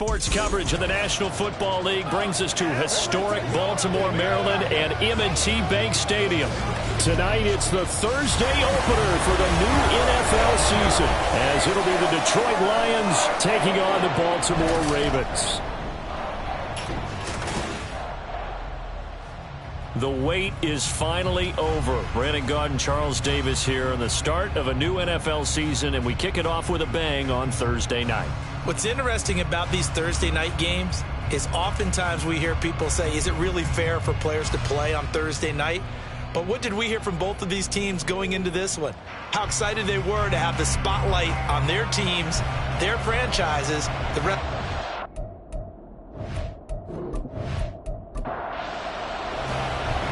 sports coverage of the National Football League brings us to historic Baltimore, Maryland, and M&T Bank Stadium. Tonight, it's the Thursday opener for the new NFL season, as it'll be the Detroit Lions taking on the Baltimore Ravens. The wait is finally over. Brandon Gaudin and Charles Davis here on the start of a new NFL season, and we kick it off with a bang on Thursday night. What's interesting about these Thursday night games is oftentimes we hear people say, is it really fair for players to play on Thursday night? But what did we hear from both of these teams going into this one? How excited they were to have the spotlight on their teams, their franchises,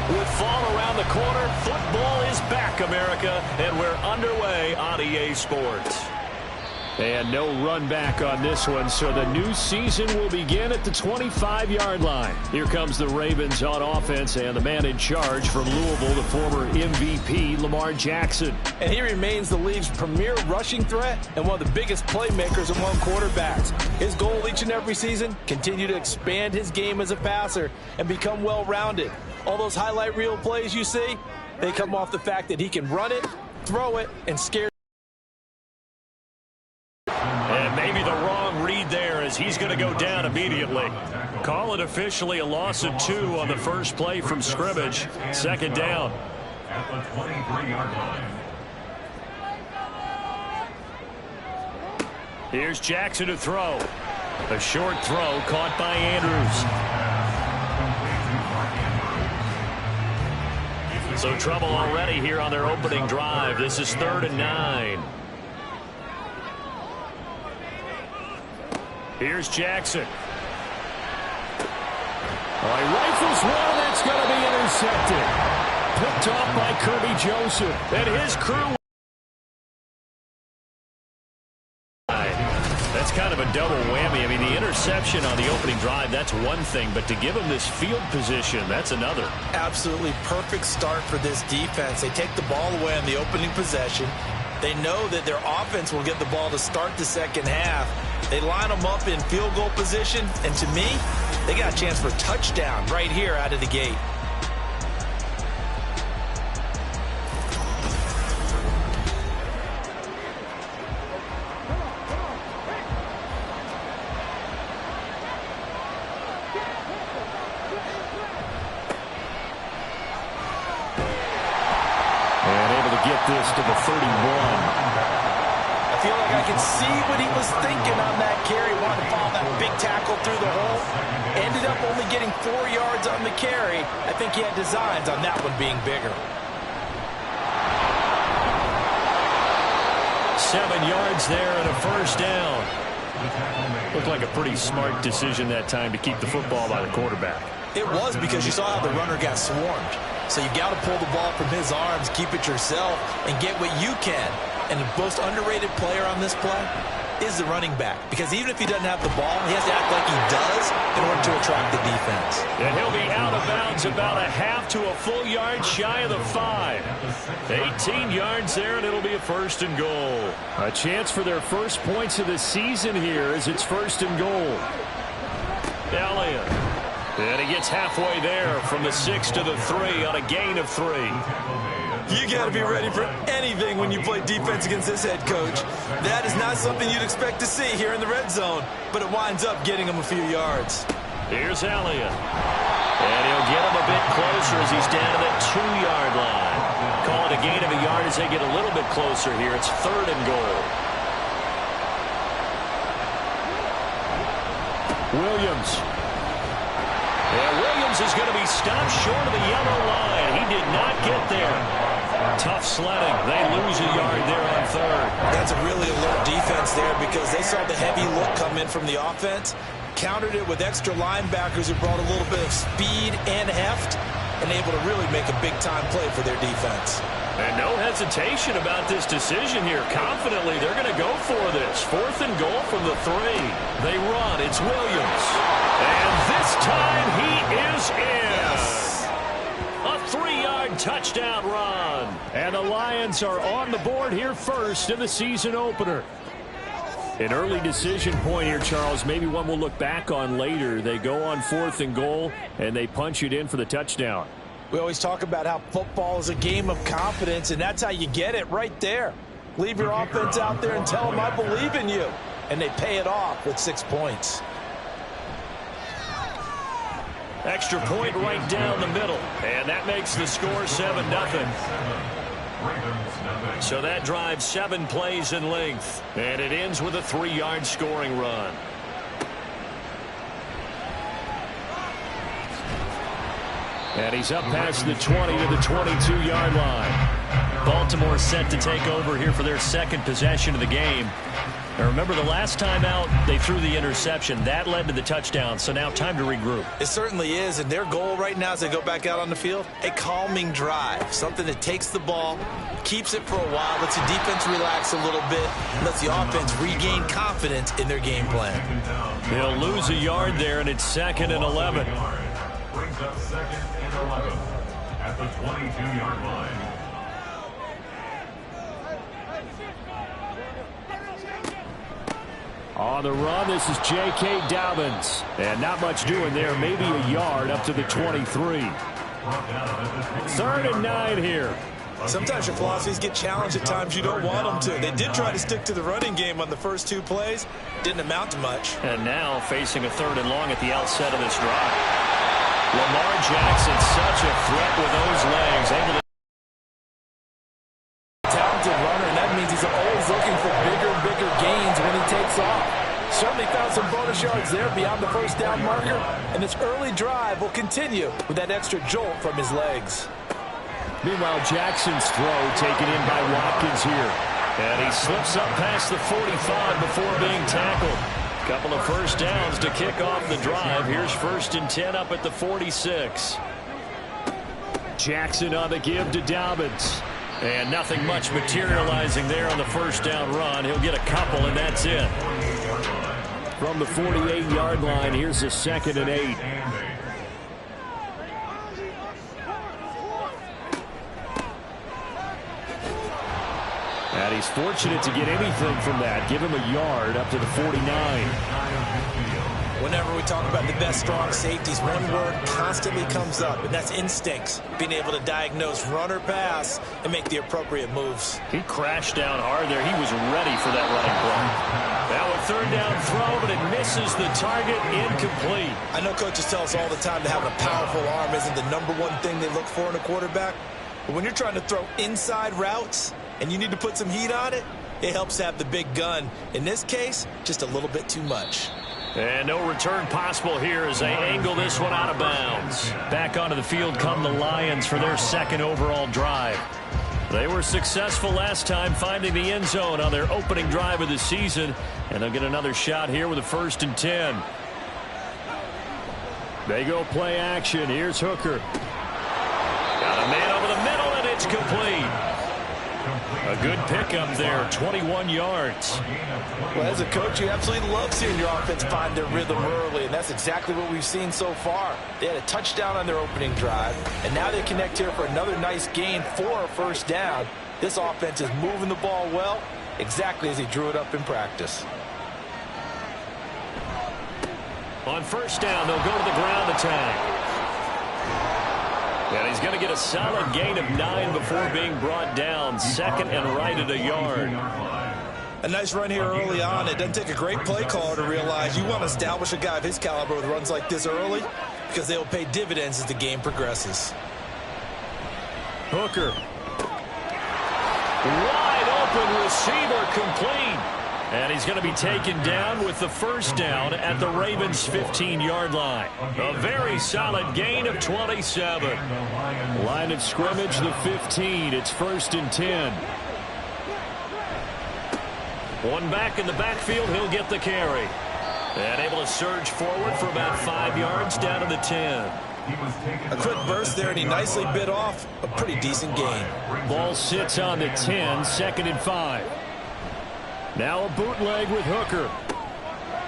With fall around the corner, football is back, America, and we're underway on EA Sports. And no run back on this one, so the new season will begin at the 25-yard line. Here comes the Ravens on offense, and the man in charge from Louisville, the former MVP, Lamar Jackson. and he remains the league's premier rushing threat and one of the biggest playmakers among quarterbacks. His goal each and every season, continue to expand his game as a passer and become well-rounded. All those highlight reel plays you see, they come off the fact that he can run it, throw it, and scare. And maybe the wrong read there, as he's going to go down immediately. Call it officially a loss of 2 on the first play from scrimmage. Second down. At the 23-yard line. Here's Jackson to throw. A short throw caught by Andrews. So trouble already here on their opening drive. This is 3rd and 9. Here's Jackson. Oh, he rifles one. That's going to be intercepted. Picked off by Kirby Joseph. And his crew. That's kind of a double whammy. I mean, the interception on the opening drive, that's one thing. But to give him this field position, that's another. Absolutely perfect start for this defense. They take the ball away on the opening possession. They know that their offense will get the ball to start the second half. They line them up in field goal position. And to me, they got a chance for a touchdown right here out of the gate. This to the 31. I feel like I can see what he was thinking on that carry. Wanted to follow that big tackle through the hole. Ended up only getting 4 yards on the carry. I think he had designs on that one being bigger. 7 yards there and a first down. Looked like a pretty smart decision that time to keep the football by the quarterback. It was, because you saw how the runner got swarmed. So you got to pull the ball from his arms, keep it yourself, and get what you can. And the most underrated player on this play is the running back. Because even if he doesn't have the ball, he has to act like he does in order to attract the defense. And he'll be out of bounds about a half to a full yard shy of the 5. 18 yards there, and it'll be a 1st and goal. A chance for their first points of the season here as it's 1st and goal. Elliott. And he gets halfway there from the 6 to the 3 on a gain of 3. You got to be ready for anything when you play defense against this head coach. That is not something you'd expect to see here in the red zone, but it winds up getting him a few yards. Here's Elliott. And he'll get him a bit closer as he's down to the 2-yard line. Call it a gain of a yard as they get a little bit closer here. It's 3rd and goal. Williams. And Williams is going to be stopped short of the yellow line. He did not get there. Tough sledding. They lose a yard there on 3rd. That's a really alert defense there, because they saw the heavy look come in from the offense, countered it with extra linebackers who brought a little bit of speed and heft, and able to really make a big-time play for their defense. And no hesitation about this decision here. Confidently, they're going to go for this. 4th and goal from the 3. They run. It's Williams. And this time he is in. A 3-yard touchdown run. And the Lions are on the board here first in the season opener. An early decision point here, Charles. Maybe one we'll look back on later. They go on 4th and goal, and they punch it in for the touchdown. We always talk about how football is a game of confidence, and that's how you get it right there. Leave your offense out there and tell them I believe in you. And they pay it off with 6 points. Extra point right down the middle. And that makes the score 7-0. So that drives 7 plays in length. And it ends with a 3-yard scoring run. And he's up past the 20 to the 22-yard line. Baltimore set to take over here for their second possession of the game. Now remember, the last time out, they threw the interception. That led to the touchdown, so now time to regroup. It certainly is, and their goal right now as they go back out on the field, a calming drive, something that takes the ball, keeps it for a while, lets the defense relax a little bit, and lets the offense regain confidence in their game plan. They'll lose a yard there, and it's 2nd and 11. Brings up 2nd and 11 at the 22-yard line. On the run, this is J.K. Dobbins. And not much doing there. Maybe a yard up to the 23. 3rd and 9 here. Sometimes your philosophies get challenged at times you don't want them to. They did try to stick to the running game on the first 2 plays. Didn't amount to much. And now facing a 3rd and long at the outset of this drive. Lamar Jackson, such a threat with those legs. Able to talented runner, and that means he's always looking for bigger and bigger gains when he takes off. Certainly found some bonus yards there beyond the first down marker, and this early drive will continue with that extra jolt from his legs. Meanwhile, Jackson's throw taken in by Watkins here. And he slips up past the 45 before being tackled. Couple of first downs to kick off the drive. Here's 1st and 10 up at the 46. Jackson on the give to Dobbins. And nothing much materializing there on the first down run. He'll get a couple, and that's it. From the 48-yard line, here's a 2nd and 8. And he's fortunate to get anything from that. Give him a yard up to the 49. Whenever we talk about the best strong safeties, one word constantly comes up, and that's instincts. Being able to diagnose run or pass and make the appropriate moves. He crashed down hard there. He was ready for that running play. Now a 3rd down throw, but it misses the target. Incomplete. I know coaches tell us all the time that having a powerful arm isn't the #1 thing they look for in a quarterback. But when you're trying to throw inside routes and you need to put some heat on it, it helps have the big gun. In this case, just a little bit too much. And no return possible here as they angle this one out of bounds. Back onto the field come the Lions for their 2nd overall drive. They were successful last time finding the end zone on their opening drive of the season, and they'll get another shot here with a 1st and 10. They go play action. Here's Hooker. Got a man over the middle, and it's complete. A good pickup there, 21 yards. Well, as a coach, you absolutely love seeing your offense find their rhythm early, and that's exactly what we've seen so far. They had a touchdown on their opening drive, and now they connect here for another nice gain for a 1st down. This offense is moving the ball well, exactly as he drew it up in practice. On 1st down, they'll go to the ground attack. And he's going to get a solid gain of 9 before being brought down. 2nd and right at a yard. A nice run here early on. It doesn't take a great play caller to realize you want to establish a guy of his caliber with runs like this early because they will pay dividends as the game progresses. Hooker. Wide open receiver, complete. And he's going to be taken down with the 1st down at the Ravens' 15-yard line. A very solid gain of 27. Line of scrimmage, the 15. It's 1st and 10. One back in the backfield. He'll get the carry. And able to surge forward for about 5 yards down to the 10. A quick burst there, and he nicely bit off a pretty decent gain. Ball sits on the 10, 2nd and 5. Now a bootleg with Hooker.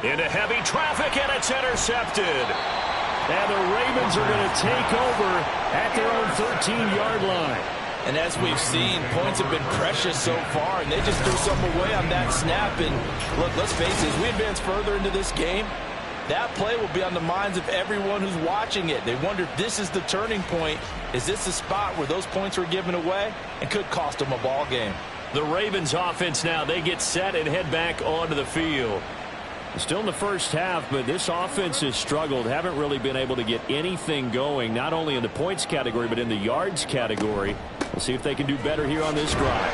Into heavy traffic, and it's intercepted. And the Ravens are going to take over at their own 13-yard line. And as we've seen, points have been precious so far, and they just threw some away on that snap. And look, let's face it, as we advance further into this game, that play will be on the minds of everyone who's watching it. They wonder if this is the turning point. Is this the spot where those points were given away and could cost them a ball game? The Ravens offense now, they get set and head back onto the field. Still in the first half, but this offense has struggled. Haven't really been able to get anything going, not only in the points category, but in the yards category. We'll see if they can do better here on this drive.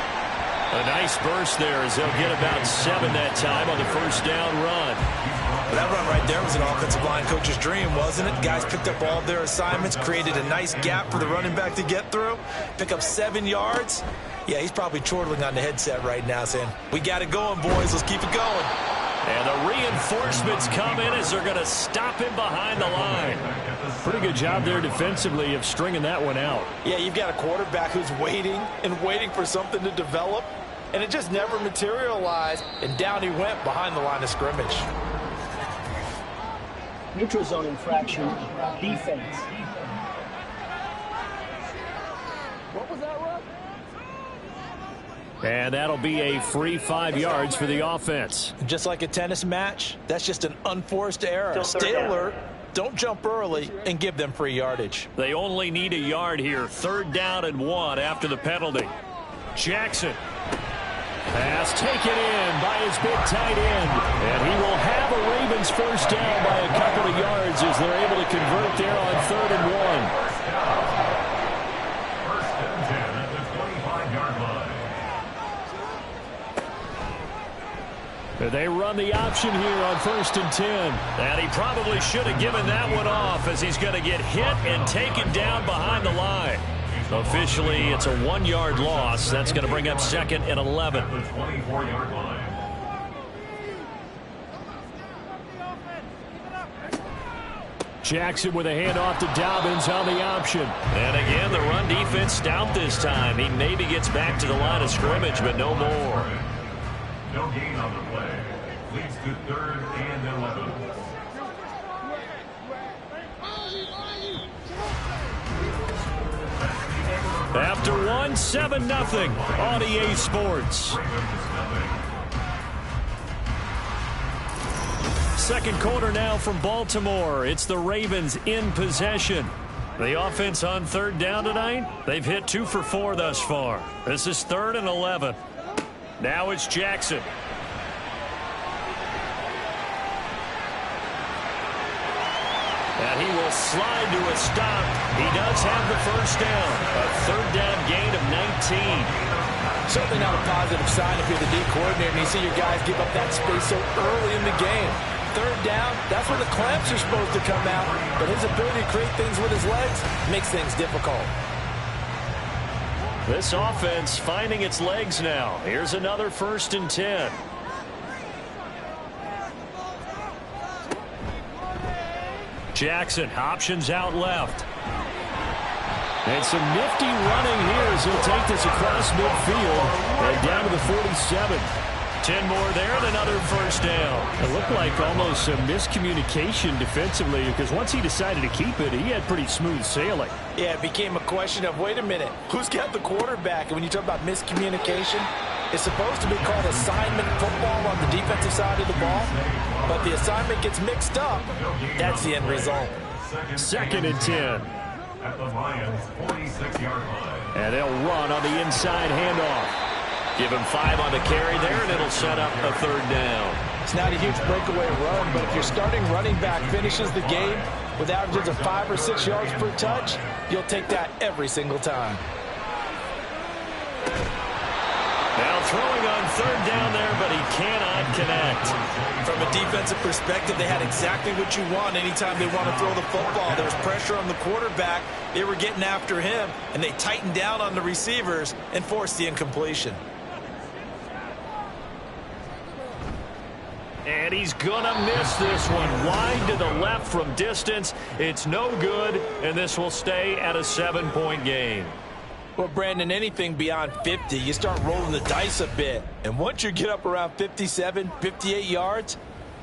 A nice burst there as they'll get about 7 that time on the first down run. Well, that run right there was an offensive line coach's dream, wasn't it? Guys picked up all their assignments, created a nice gap for the running back to get through, pick up 7 yards. Yeah, he's probably chortling on the headset right now saying, we got it going, boys. Let's keep it going. And the reinforcements come in as they're going to stop him behind the line. Pretty good job there defensively of stringing that one out. Yeah, you've got a quarterback who's waiting and waiting for something to develop, and it just never materialized, and down he went behind the line of scrimmage. Neutral zone infraction, defense. What was that, Rob? And that'll be a free 5 yards for the offense. Just like a tennis match, that's just an unforced error. Stay alert, don't jump early, and give them free yardage. They only need a yard here. 3rd down and 1 after the penalty. Jackson. Pass taken in by his big tight end. And he will have a Ravens first down by a couple of yards as they're able to convert there on 3rd and 1. First and 10 at the 25-yard line. They run the option here on 1st and 10. And he probably should have given that one off as he's going to get hit and taken down behind the line. Officially, it's a 1-yard loss. That's going to bring up 2nd and 11. At the 24-yard line. Jackson with a handoff to Dobbins on the option. And again, the run defense stout this time. He maybe gets back to the line of scrimmage, but no more. No gain on the play. Leads to 3rd and 11. After 1, 7-0 on EA Sports. Second quarter now from Baltimore. It's the Ravens in possession. The offense on 3rd down tonight, they've hit 2 for 4 thus far. This is 3rd and 11. Now it's Jackson. And he will slide to a stop. He does have the first down. A 3rd down gain of 19. Certainly not a positive sign if you're the D coordinator and you see your guys give up that space so early in the game. 3rd down, that's where the clamps are supposed to come out. But his ability to create things with his legs makes things difficult. This offense finding its legs now. Here's another 1st and 10. Jackson options out left. And some nifty running here as he'll take this across midfield and down to the 47. 10 more there and another first down. It looked like almost some miscommunication defensively because once he decided to keep it, he had pretty smooth sailing. Yeah, it became a question of, wait a minute, who's got the quarterback? And when you talk about miscommunication, it's supposed to be called assignment football on the defensive side of the ball. But the assignment gets mixed up. That's the end result. 2nd and 10. At the Lions' 46-yard line. And they'll run on the inside handoff. Give him 5 on the carry there, and it'll set up a 3rd down. It's not a huge breakaway run, but if your starting running back finishes the game with averages of 5 or 6 yards per touch, you'll take that every single time. Now throwing on 3rd down there, but he cannot connect. From a defensive perspective, they had exactly what you want anytime they want to throw the football. There was pressure on the quarterback. They were getting after him, and they tightened down on the receivers and forced the incompletion. And he's going to miss this one. Wide to the left from distance. It's no good, and this will stay at a 7-point game. Well, Brandon, anything beyond 50, you start rolling the dice a bit. And once you get up around 57, 58 yards,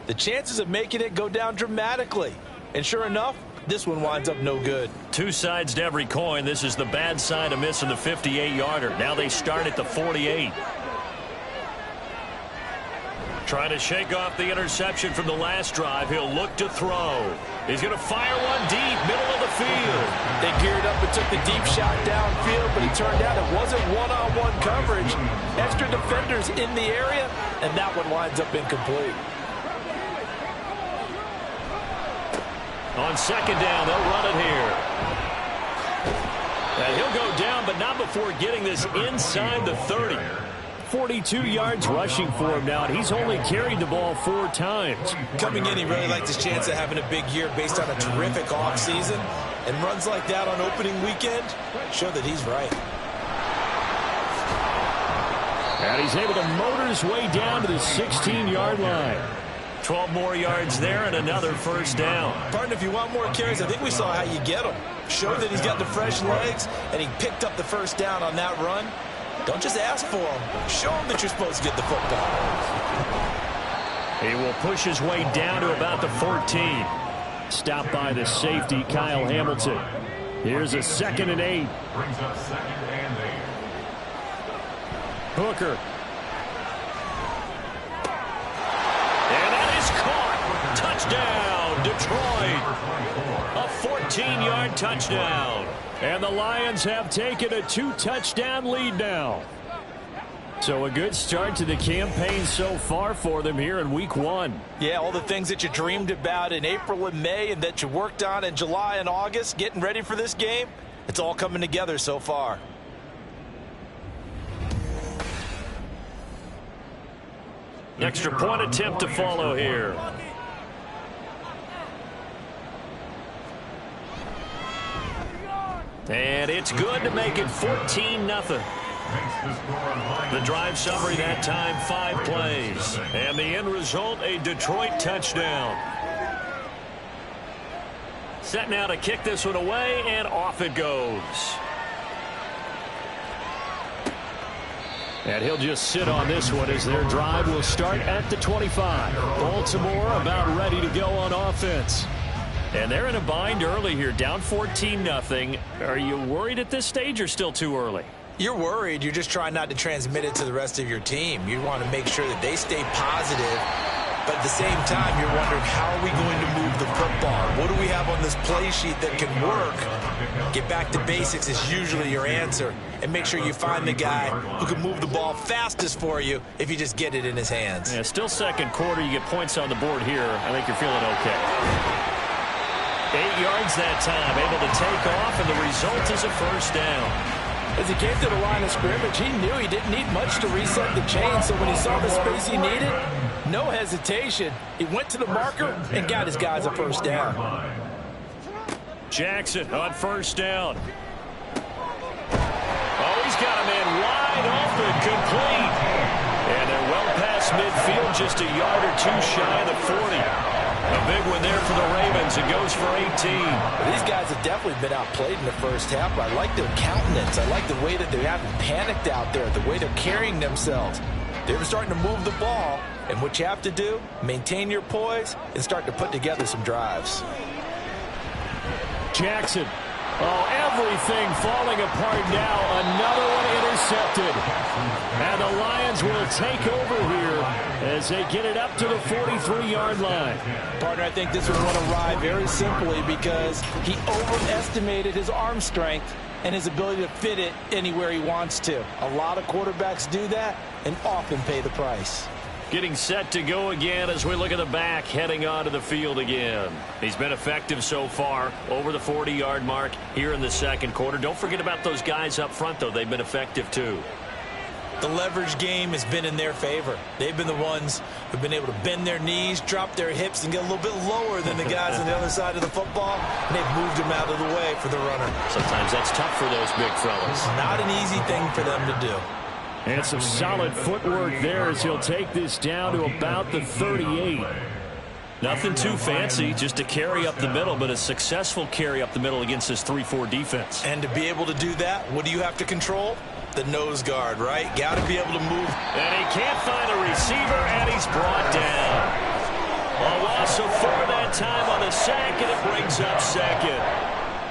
the chances of making it go down dramatically. And sure enough, this one winds up no good. Two sides to every coin. This is the bad side of missing the 58-yarder. Now they start at the 48. Trying to shake off the interception from the last drive. He'll look to throw. He's going to fire one deep, middle of the field. They geared up and took the deep shot downfield, but it turned out it wasn't one-on-one coverage. Extra defenders in the area, and that one winds up incomplete. On second down, they'll run it here. And he'll go down, but not before getting this inside the 30. 42 yards rushing for him now, and he's only carried the ball 4 times. Coming in, he really liked his chance of having a big year based on a terrific offseason. And runs like that on opening weekend show that he's right. And he's able to motor his way down to the 16-yard line. 12 more yards there and another first down. Partner, if you want more carries, I think we saw how you get them. Showed that he's got the fresh legs, and he picked up the first down on that run. Don't just ask for him. Show him that you're supposed to get the football. He will push his way down to about the 14. Stopped by the safety, Kyle Hamilton. Here's a 2nd and 8. Brings up 2nd and 8. Hooker. And that is caught. Touchdown, Detroit. A 14-yard touchdown. And the Lions have taken a 2-touchdown lead now. So a good start to the campaign so far for them here in week 1. Yeah, all the things that you dreamed about in April and May and that you worked on in July and August, getting ready for this game, it's all coming together so far. Extra point attempt to follow here. And it's good to make it 14-0. The drive summary that time, 5 plays. And the end result, a Detroit touchdown. Set now to kick this one away, and off it goes. And he'll just sit on this one as their drive will start at the 25. Baltimore about ready to go on offense. And they're in a bind early here, down 14-0. Are you worried at this stage or still too early? You're worried. You're just trying not to transmit it to the rest of your team. You want to make sure that they stay positive. But at the same time, you're wondering, how are we going to move the football? What do we have on this play sheet that can work? Get back to basics is usually your answer. And make sure you find the guy who can move the ball fastest for you if you just get it in his hands. Yeah, still second quarter. You get points on the board here. I think you're feeling okay. 8 yards that time, able to take off, and the result is a first down. As he came to the line of scrimmage, he knew he didn't need much to reset the chain, so when he saw the space he needed, no hesitation. He went to the marker and got his guys a first down. Jackson on first down. Oh, he's got a man wide open, complete. And they're well past midfield, just a yard or two shy of the 40. A big one there for the Ravens. It goes for 18. These guys have definitely been outplayed in the first half, but I like their countenance. I like the way that they haven't panicked out there, the way they're carrying themselves. They're starting to move the ball, and what you have to do, maintain your poise and start to put together some drives. Jackson. Oh, everything falling apart now. Another one intercepted. And the Lions will take over here as they get it up to the 43-yard line. Partner, I think this one won a ride very simply because he overestimated his arm strength and his ability to fit it anywhere he wants to. A lot of quarterbacks do that and often pay the price. Getting set to go again as we look at the back, heading onto the field again. He's been effective so far, over the 40-yard mark here in the second quarter. Don't forget about those guys up front, though. They've been effective, too. The leverage game has been in their favor. They've been the ones who've been able to bend their knees, drop their hips, and get a little bit lower than the guys on the other side of the football, and they've moved them out of the way for the runner. Sometimes that's tough for those big fellas. Not an easy thing for them to do. And some solid footwork there as he'll take this down to about the 38. Nothing too fancy, just a carry up the middle, but a successful carry up the middle against this 3-4 defense. And to be able to do that, what do you have to control? The nose guard, right? Got to be able to move. And he can't find a receiver, and he's brought down. A loss of 4 that that time on the sack, and it brings up second.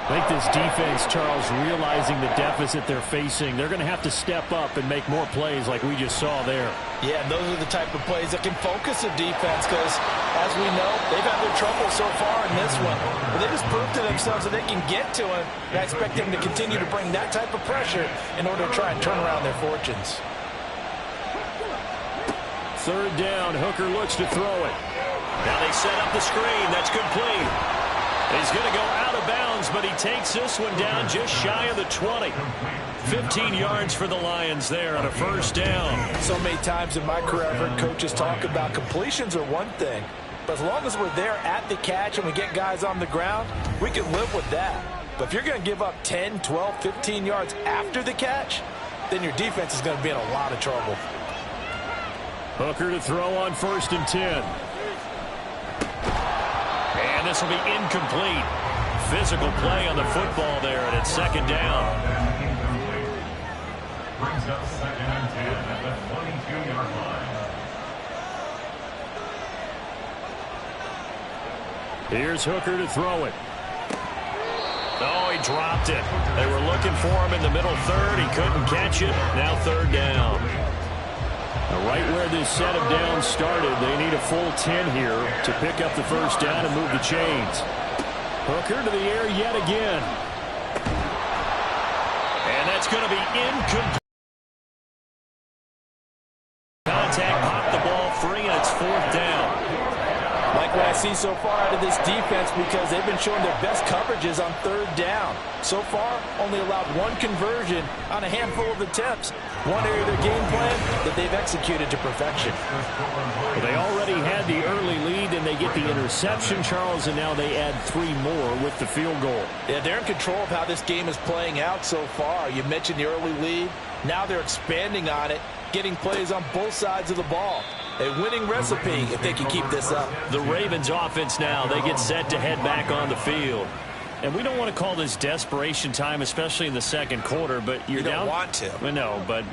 I think this defense, Charles, realizing the deficit they're facing, they're going to have to step up and make more plays like we just saw there. Yeah, and those are the type of plays that can focus a defense because, as we know, they've had their trouble so far in this one. But they just proved to themselves that they can get to him, and I expect them to continue to bring that type of pressure in order to try and turn around their fortunes. Third down, Hooker looks to throw it. Now they set up the screen. That's complete. He's going to go out of bounds, but he takes this one down just shy of the 20. 15 yards for the Lions there on a first down. So many times in my career I've heard coaches talk about completions are one thing, but as long as we're there at the catch and we get guys on the ground, we can live with that. But if you're going to give up 10, 12, 15 yards after the catch, then your defense is going to be in a lot of trouble. Hooker to throw on 1st and 10. And this will be incomplete. Physical play on the football there, and it's second down. Brings up 2nd and 10 at the 22-yard line. Here's Hooker to throw it. Oh, he dropped it. They were looking for him in the middle third. He couldn't catch it. Now third down. Right where this set of downs started, they need a full 10 here to pick up the first down and move the chains. Hooker to the air yet again. And that's going to be incomplete. Contact, popped the ball free, and it's 4th down. Like what I see so far out of this defense because they've been showing their best coverages on 3rd down. So far, only allowed 1 conversion on a handful of attempts. One area of their game plan that they've executed to perfection. Well, they already had the early lead, and they get the interception, Charles, and now they add 3 more with the field goal. Yeah, they're in control of how this game is playing out so far. You mentioned the early lead. Now they're expanding on it, getting plays on both sides of the ball. A winning recipe if they can keep this up. The Ravens offense now, they get set to head back on the field. And we don't want to call this desperation time, especially in the second quarter, but you're down. You don't want to. No, but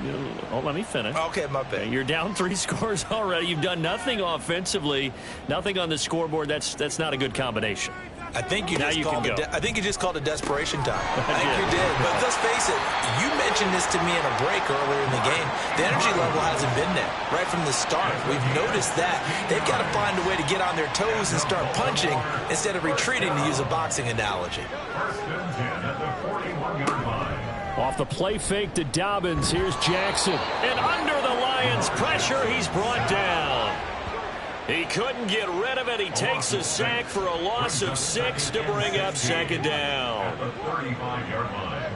let me finish. Okay, my bad. You're down 3 scores already. You've done nothing offensively, nothing on the scoreboard. That's not a good combination. I think you just called it desperation time. I think you did. But let's face it, you mentioned this to me in a break earlier in the game. The energy level hasn't been there right from the start. We've noticed that. They've got to find a way to get on their toes and start punching instead of retreating, to use a boxing analogy. 1st and 10 at the 41-yard line. Off the play fake to Dobbins. Here's Jackson. And under the Lions' pressure, he's brought down. He couldn't get rid of it. He takes a sack for a loss of 6 to bring up second down. At the 35-yard line.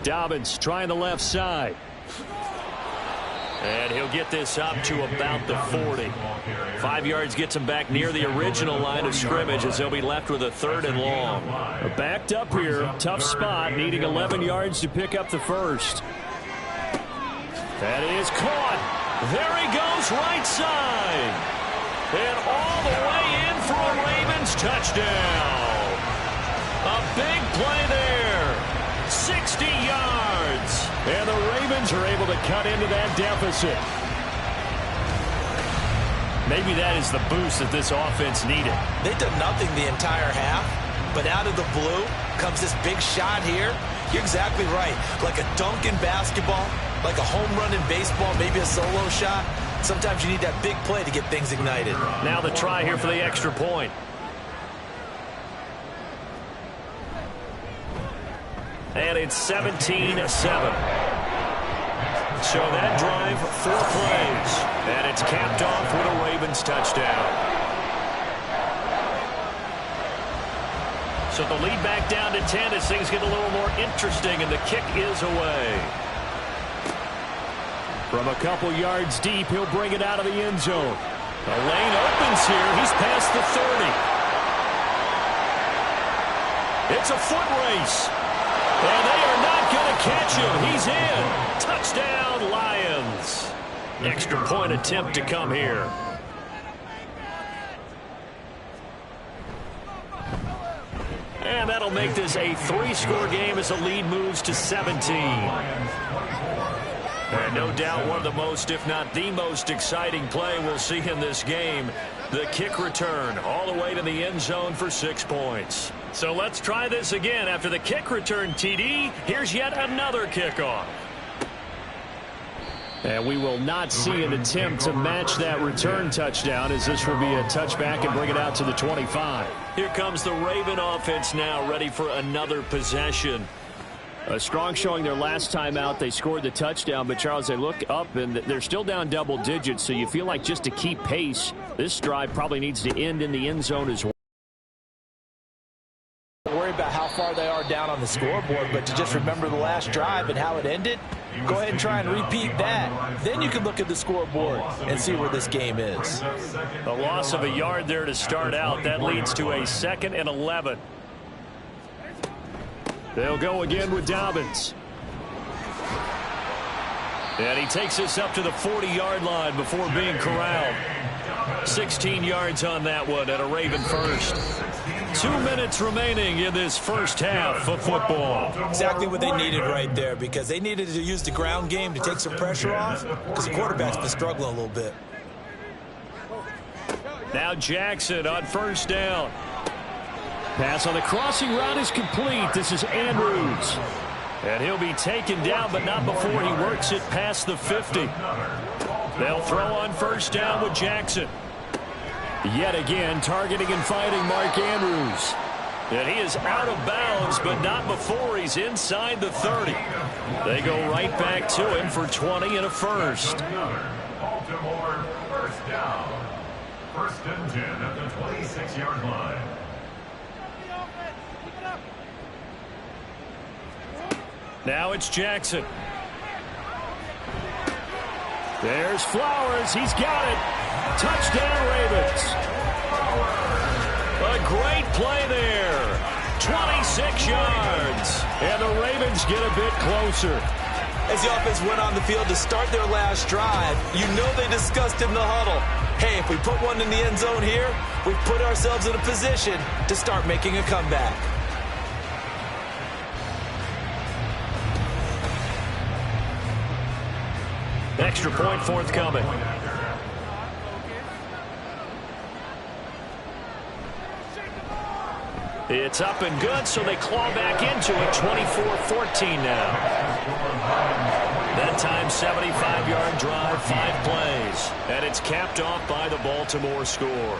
Dobbins trying the left side. And he'll get this up to about the 40. 5 yards gets him back near the original line of scrimmage as they'll be left with a 3rd and long. Backed up here. Tough spot. Needing 11 yards to pick up the first. That is caught. There he goes, right side. And all the way in for a Ravens touchdown. A big play there. 60 yards. And the Ravens are able to cut into that deficit. Maybe that is the boost that this offense needed. They've done nothing the entire half, but out of the blue comes this big shot here. You're exactly right. Like a dunk in basketball, like a home run in baseball, maybe a solo shot. Sometimes you need that big play to get things ignited. Now the try here for the extra point. And it's 17-7. So that drive, 4 plays. And it's capped off with a Ravens touchdown. So the lead back down to 10 as things get a little more interesting, and the kick is away. From a couple yards deep, he'll bring it out of the end zone. The lane opens here. He's past the 30. It's a foot race. And they are not going to catch him. He's in. Touchdown, Lions. Extra point attempt to come here. And that'll make this a 3-score game as the lead moves to 17. And no doubt one of the most, if not the most exciting play we'll see in this game. The kick return all the way to the end zone for 6 points. So let's try this again. After the kick return TD, here's yet another kickoff. And we will not see an attempt to match that return touchdown, as this will be a touchback and bring it out to the 25. Here comes the Raven offense now, ready for another possession. A strong showing their last time out. They scored the touchdown, but Charles, they look up and they're still down double digits, so you feel like just to keep pace, this drive probably needs to end in the end zone as well. Worry about how far they are down on the scoreboard, but to just remember the last drive and how it ended, go ahead and try and repeat that. Then you can look at the scoreboard and see where this game is. A loss of a yard there to start out. That leads to a 2nd and 11. They'll go again with Dobbins. And he takes us up to the 40-yard line before being corralled. 16 yards on that one at a Raven first. 2 minutes remaining in this first half of football. Exactly what they needed right there, because they needed to use the ground game to take some pressure off, because the quarterback's been struggling a little bit. Now Jackson on first down. Pass on the crossing route is complete. This is Andrews. And he'll be taken down, but not before he works it past the 50. They'll throw on first down with Jackson. Yet again, targeting and fighting Mark Andrews. And he is out of bounds, but not before he's inside the 30. They go right back to him for 20 and a first. Baltimore first down. 1st and 10 at the 26-yard line. Now it's Jackson. There's Flowers. He's got it. Touchdown, Ravens. A great play there. 26 yards. And the Ravens get a bit closer. As the offense went on the field to start their last drive, you know they discussed in the huddle, hey, if we put one in the end zone here, we've put ourselves in a position to start making a comeback. Extra point forthcoming. It's up and good, so they claw back into it. 24-14 now. That time, 75-yard drive, 5 plays. And it's capped off by the Baltimore score.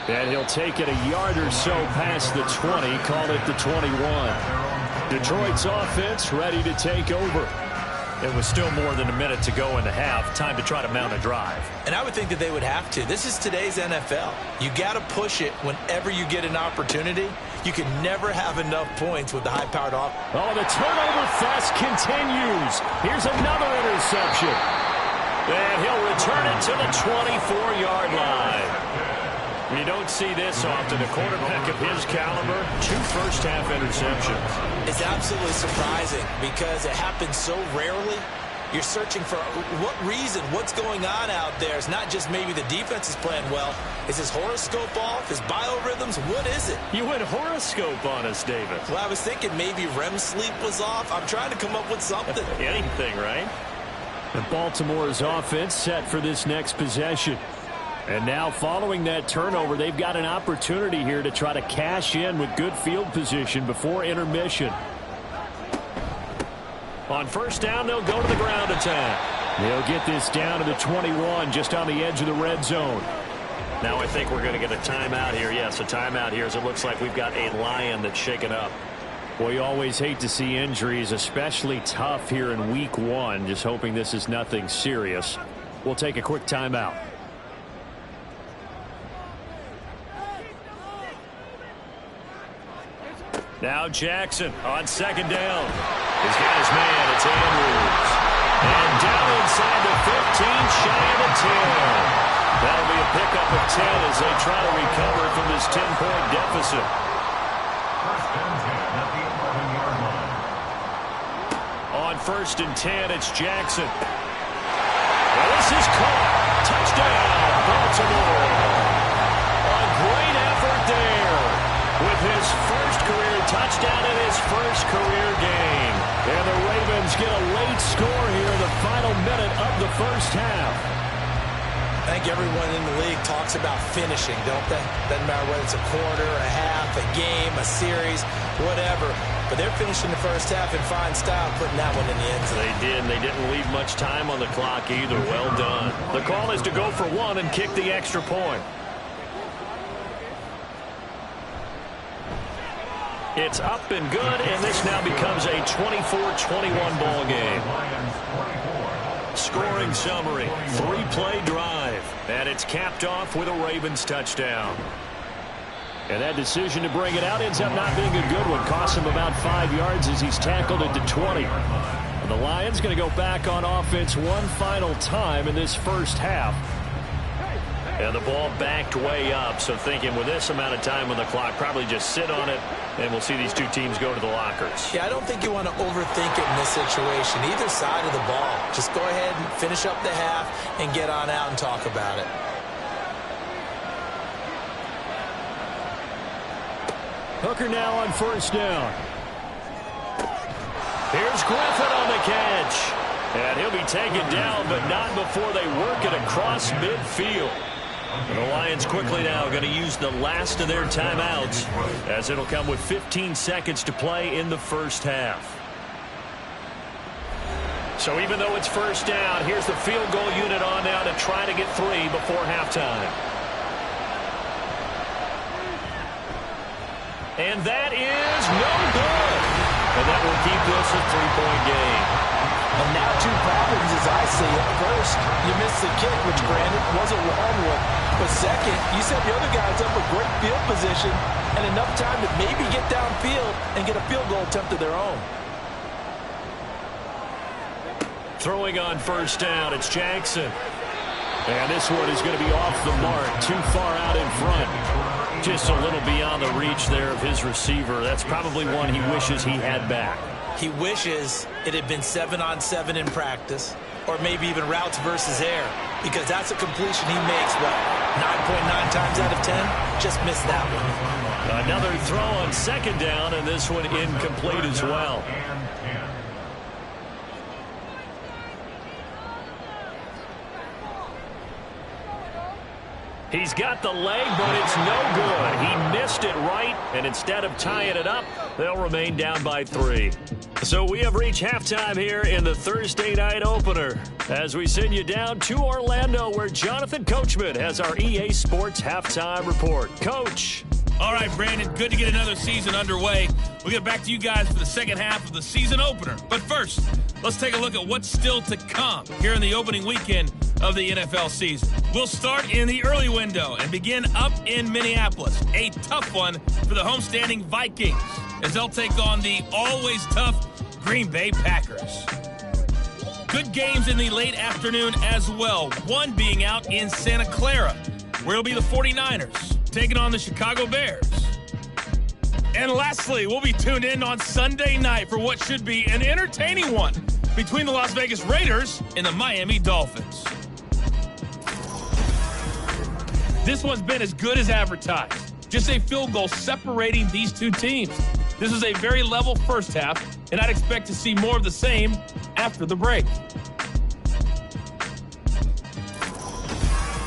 And he'll take it a yard or so past the 20, call it the 21. Detroit's offense ready to take over. It was still more than a minute to go in the half. Time to try to mount a drive. And I would think that they would have to. This is today's NFL. You got to push it whenever you get an opportunity. You can never have enough points with the high-powered offense. Oh, the turnover fest continues. Here's another interception. And he'll return it to the 24-yard line. You don't see this often. A quarterback of his caliber, 2 first-half interceptions. It's absolutely surprising because it happens so rarely. You're searching for what reason, what's going on out there. It's not just maybe the defense is playing well. Is his horoscope off? His biorhythms? What is it? You went horoscope on us, David. Well, I was thinking maybe REM sleep was off. I'm trying to come up with something. Anything, right? And Baltimore's offense set for this next possession. And now following that turnover, they've got an opportunity here to try to cash in with good field position before intermission. On first down, they'll go to the ground attack. They'll get this down to the 21, just on the edge of the red zone. Now I think we're going to get a timeout here. Yes, a timeout here as it looks like we've got a Lion that's shaken up. Well, you always hate to see injuries, especially tough here in week 1. Just hoping this is nothing serious. We'll take a quick timeout. Now Jackson on second down. He's got his man. It's Andrews. And down inside the 15, shy of the 10. That'll be a pickup of 10 as they try to recover from this 10-point deficit. 1st and 10 at the 11-yard line. On 1st and 10, it's Jackson. Well, this is caught. Touchdown, Baltimore. A great effort there with his first career touchdown in his first career game. And the Ravens get a late score here in the final minute of the first half. I think everyone in the league talks about finishing, don't they? Doesn't matter whether it's a quarter, a half, a game, a series, whatever. But they're finishing the first half in fine style, putting that one in the end zone. They did, and they didn't leave much time on the clock either. Well done. The call is to go for one and kick the extra point. It's up and good, and this now becomes a 24-21 ball game. Scoring summary, 3-play drive, and it's capped off with a Ravens touchdown. And that decision to bring it out ends up not being a good one. Costs him about 5 yards as he's tackled at the 20. And the Lions going to go back on offense one final time in this first half. And the ball backed way up, so thinking with this amount of time on the clock, probably just sit on it, and we'll see these two teams go to the lockers. Yeah, I don't think you want to overthink it in this situation. Either side of the ball. Just go ahead and finish up the half and get on out and talk about it. Hooker now on first down. Here's Griffin on the catch. And he'll be taken down, but not before they work it across midfield. And the Lions quickly now going to use the last of their timeouts, as it'll come with 15 seconds to play in the first half. So even though it's first down, here's the field goal unit on now to try to get 3 before halftime. And that is no good. And that will keep this a 3-point game. And now 2 problems as I see it. First, you missed the kick, which granted was a long one. But second, you set the other guys up with great field position and enough time to maybe get downfield and get a field goal attempt of their own. Throwing on first down, it's Jackson. And this one is going to be off the mark, too far out in front. Just a little beyond the reach there of his receiver. That's probably one he wishes he had back. He wishes it had been 7-on-7 in practice, or maybe even routes versus air, because that's a completion he makes, what, 9.9 times out of 10? Just missed that one. Another throw on second down, and this one incomplete as well. He's got the leg, but it's no good. He missed it right, and instead of tying it up, they'll remain down by 3. So we have reached halftime here in the Thursday night opener as we send you down to Orlando, where Jonathan Coachman has our EA Sports halftime report. Coach. All right, Brandon, good to get another season underway. We'll get back to you guys for the second half of the season opener. But first, let's take a look at what's still to come here in the opening weekend of the NFL season. We'll start in the early window and begin up in Minneapolis. A tough one for the homestanding Vikings as they'll take on the always tough Green Bay Packers. Good games in the late afternoon as well, one being out in Santa Clara, where it'll be the 49ers taking on the Chicago Bears. And lastly, we'll be tuned in on Sunday night for what should be an entertaining one between the Las Vegas Raiders and the Miami Dolphins. This one's been as good as advertised. Just a field goal separating these two teams. This is a very level first half, and I'd expect to see more of the same after the break.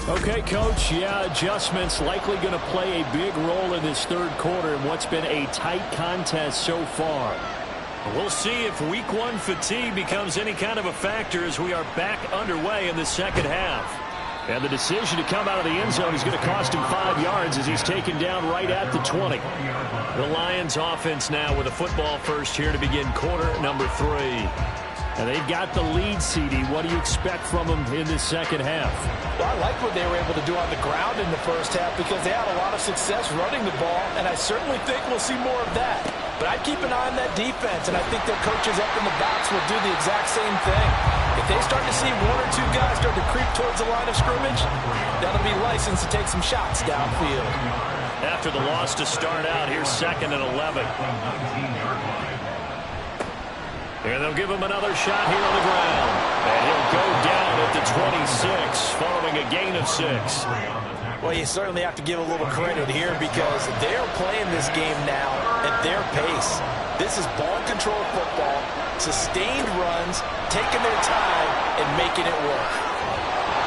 Okay, Coach, adjustments likely going to play a big role in this third quarter in what's been a tight contest so far. We'll see if week 1 fatigue becomes any kind of a factor as we are back underway in the second half. And the decision to come out of the end zone is going to cost him 5 yards as he's taken down right at the 20. The Lions offense now with a football first here to begin quarter number 3. And they've got the lead, CD. What do you expect from them in this second half? Well, I like what they were able to do on the ground in the first half because they had a lot of success running the ball, and I certainly think we'll see more of that. But I'd keep an eye on that defense, and I think their coaches up in the box will do the exact same thing. If they start to see 1 or 2 guys start to creep towards the line of scrimmage, that'll be licensed to take some shots downfield. After the loss to start out, here's 2nd and 11. And they'll give him another shot here on the ground. And he'll go down at the 26 following a gain of 6. Well, you certainly have to give a little credit here because they're playing this game now at their pace. This is ball-controlled football, sustained runs, taking their time, and making it work.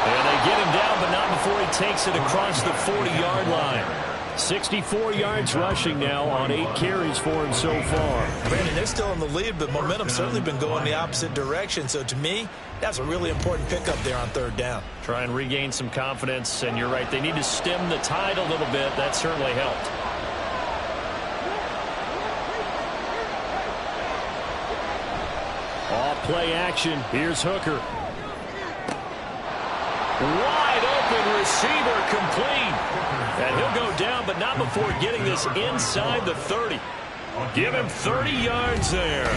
And they get him down, but not before he takes it across the 40-yard line. 64 yards rushing now on 8 carries for him so far. Brandon, they're still in the lead, but momentum's certainly been going the opposite direction. So to me, that's a really important pickup there on 3rd down. Try and regain some confidence, and you're right. They need to stem the tide a little bit. That certainly helped. Off play action. Here's Hooker. Wide open receiver complete. And he'll go down, but not before getting this inside the 30. Give him 30 yards there.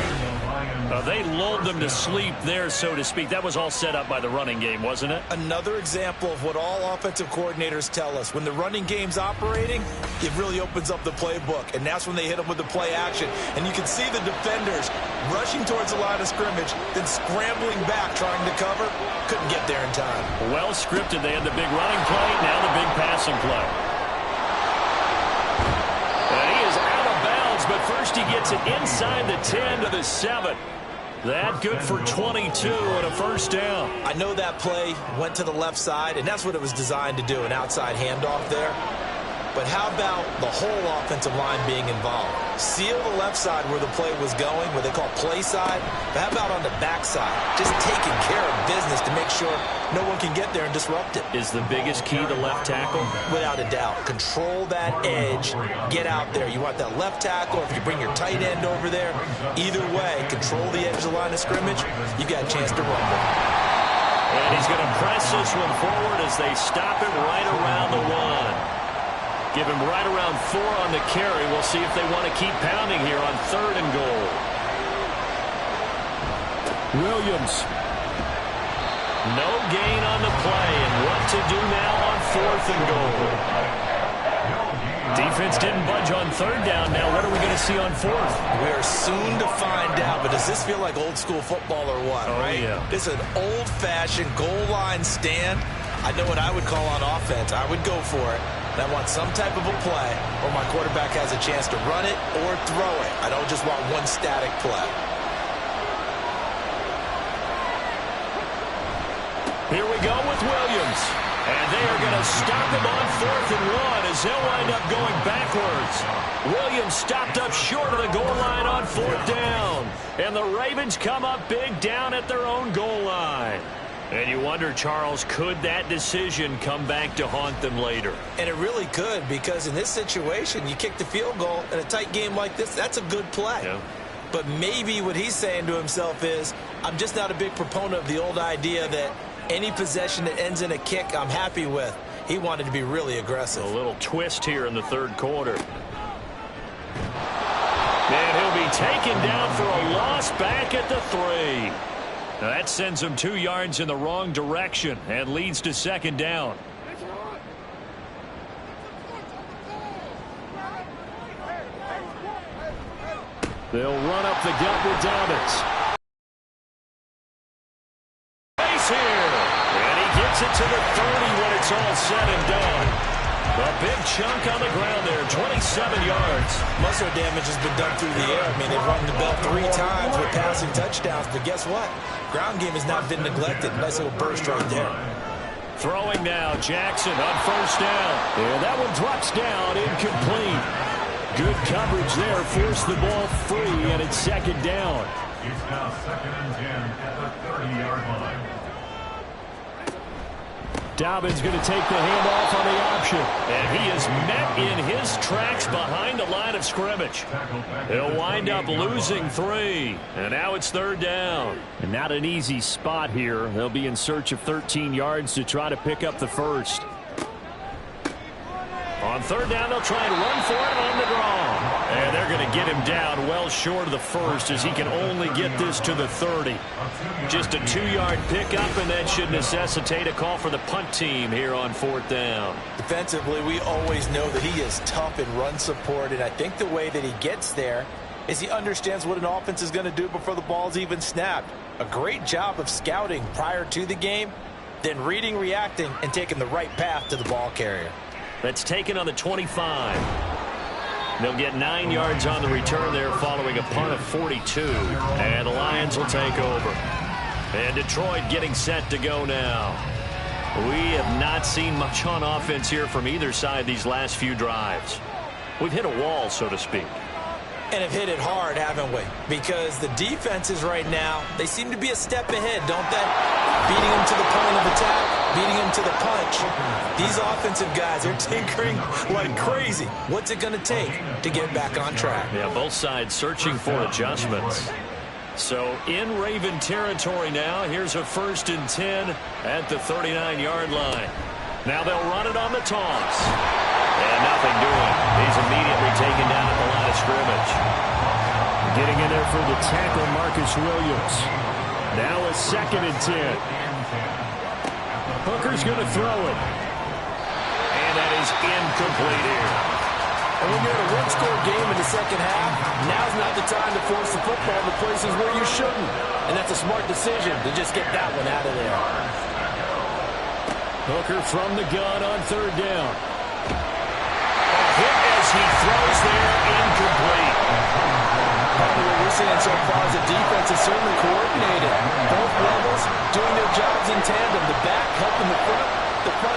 They lulled them to sleep there, so to speak. That was all set up by the running game, wasn't it? Another example of what all offensive coordinators tell us. When the running game's operating, it really opens up the playbook, and that's when they hit them with the play action. And you can see the defenders rushing towards the line of scrimmage, then scrambling back, trying to cover. Couldn't get there in time. Well scripted. They had the big running play, now the big passing play. And he is out of bounds, but first he gets it inside the 10 to the 7. That good for 22 and a first down. I know that play went to the left side, and that's what it was designed to do, an outside handoff there. But how about the whole offensive line being involved? Seal the left side where the play was going, what they call play side. But how about on the back side? Just taking care of business to make sure no one can get there and disrupt it. Is the biggest key the left tackle? Without a doubt. Control that edge. Get out there. You want that left tackle. If you bring your tight end over there, either way, control the edge of the line of scrimmage. You got a chance to rumble. And he's going to press this one forward as they stop him right around the 1. Give him right around 4 on the carry. We'll see if they want to keep pounding here on 3rd and goal. Williams. No gain on the play, and what to do now on 4th and goal. Defense didn't budge on 3rd down. Now what are we going to see on 4th? We're soon to find out, but does this feel like old school football or what, right? Yeah. This is an old-fashioned goal line stand. I know what I would call on offense. I would go for it. And I want some type of a play where my quarterback has a chance to run it or throw it. I don't just want one static play. Here we go with Williams. And they are going to stop him on 4th and 1 as they'll wind up going backwards. Williams stopped up short of the goal line on 4th down. And the Ravens come up big down at their own goal line. And you wonder, Charles, could that decision come back to haunt them later? And it really could, because in this situation, you kick the field goal in a tight game like this, that's a good play. Yeah. But maybe what he's saying to himself is, I'm just not a big proponent of the old idea that any possession that ends in a kick I'm happy with. He wanted to be really aggressive. A little twist here in the 3rd quarter. And he'll be taken down for a loss back at the 3. Now that sends him 2 yards in the wrong direction and leads to 2nd down. They'll run up the gut with Dobbins. Base here. And he gets it to the 30 when it's all said and done. A big chunk on the ground there, 27 yards. Muscle damage has been done through the air. I mean, they've rung the bell 3 times with passing touchdowns, but guess what? Ground game has not been neglected. Nice little burst right there. Throwing now, Jackson on 1st down. And that one drops down, incomplete. Good coverage there, forced the ball free, and it's 2nd down. It's now 2nd and 10 at the 30-yard line. Dobbins going to take the handoff on the option. And he is met in his tracks behind the line of scrimmage. He'll wind up losing 3. And now it's 3rd down. And not an easy spot here. They'll be in search of 13 yards to try to pick up the 1st. On 3rd down, they'll try and run for it on the draw. And they're going to get him down well short of the 1st as he can only get this to the 30. Just a 2-yard pickup, and that should necessitate a call for the punt team here on 4th down. Defensively, we always know that he is tough in run support, and I think the way that he gets there is he understands what an offense is going to do before the ball's even snapped. A great job of scouting prior to the game, then reading, reacting, and taking the right path to the ball carrier. That's taken on the 25. They'll get 9 yards on the return there following a punt of 42. And the Lions will take over. And Detroit getting set to go now. We have not seen much on offense here from either side these last few drives. We've hit a wall, so to speak. And have hit it hard, haven't we? Because the defenses right now, they seem to be a step ahead, don't they? Beating them to the point of attack, beating them to the punch. These offensive guys are tinkering like crazy. What's it going to take to get back on track? Yeah, both sides searching for adjustments. So in Raven territory now, here's a 1st and 10 at the 39-yard line. Now they'll run it on the toss. And nothing doing. He's immediately taken down at the line of scrimmage. Getting in there for the tackle, Marcus Williams. Now a 2nd and 10. Hooker's going to throw it. And that is incomplete here. And when you're in a one-score game in the second half, now's not the time to force the football to places where you shouldn't. And that's a smart decision to just get that one out of there. Hooker from the gun on 3rd down. Hit as he throws there, incomplete. Probably what we're seeing so far is the defense is certainly coordinated. Both levels doing their jobs in tandem. The back helping the front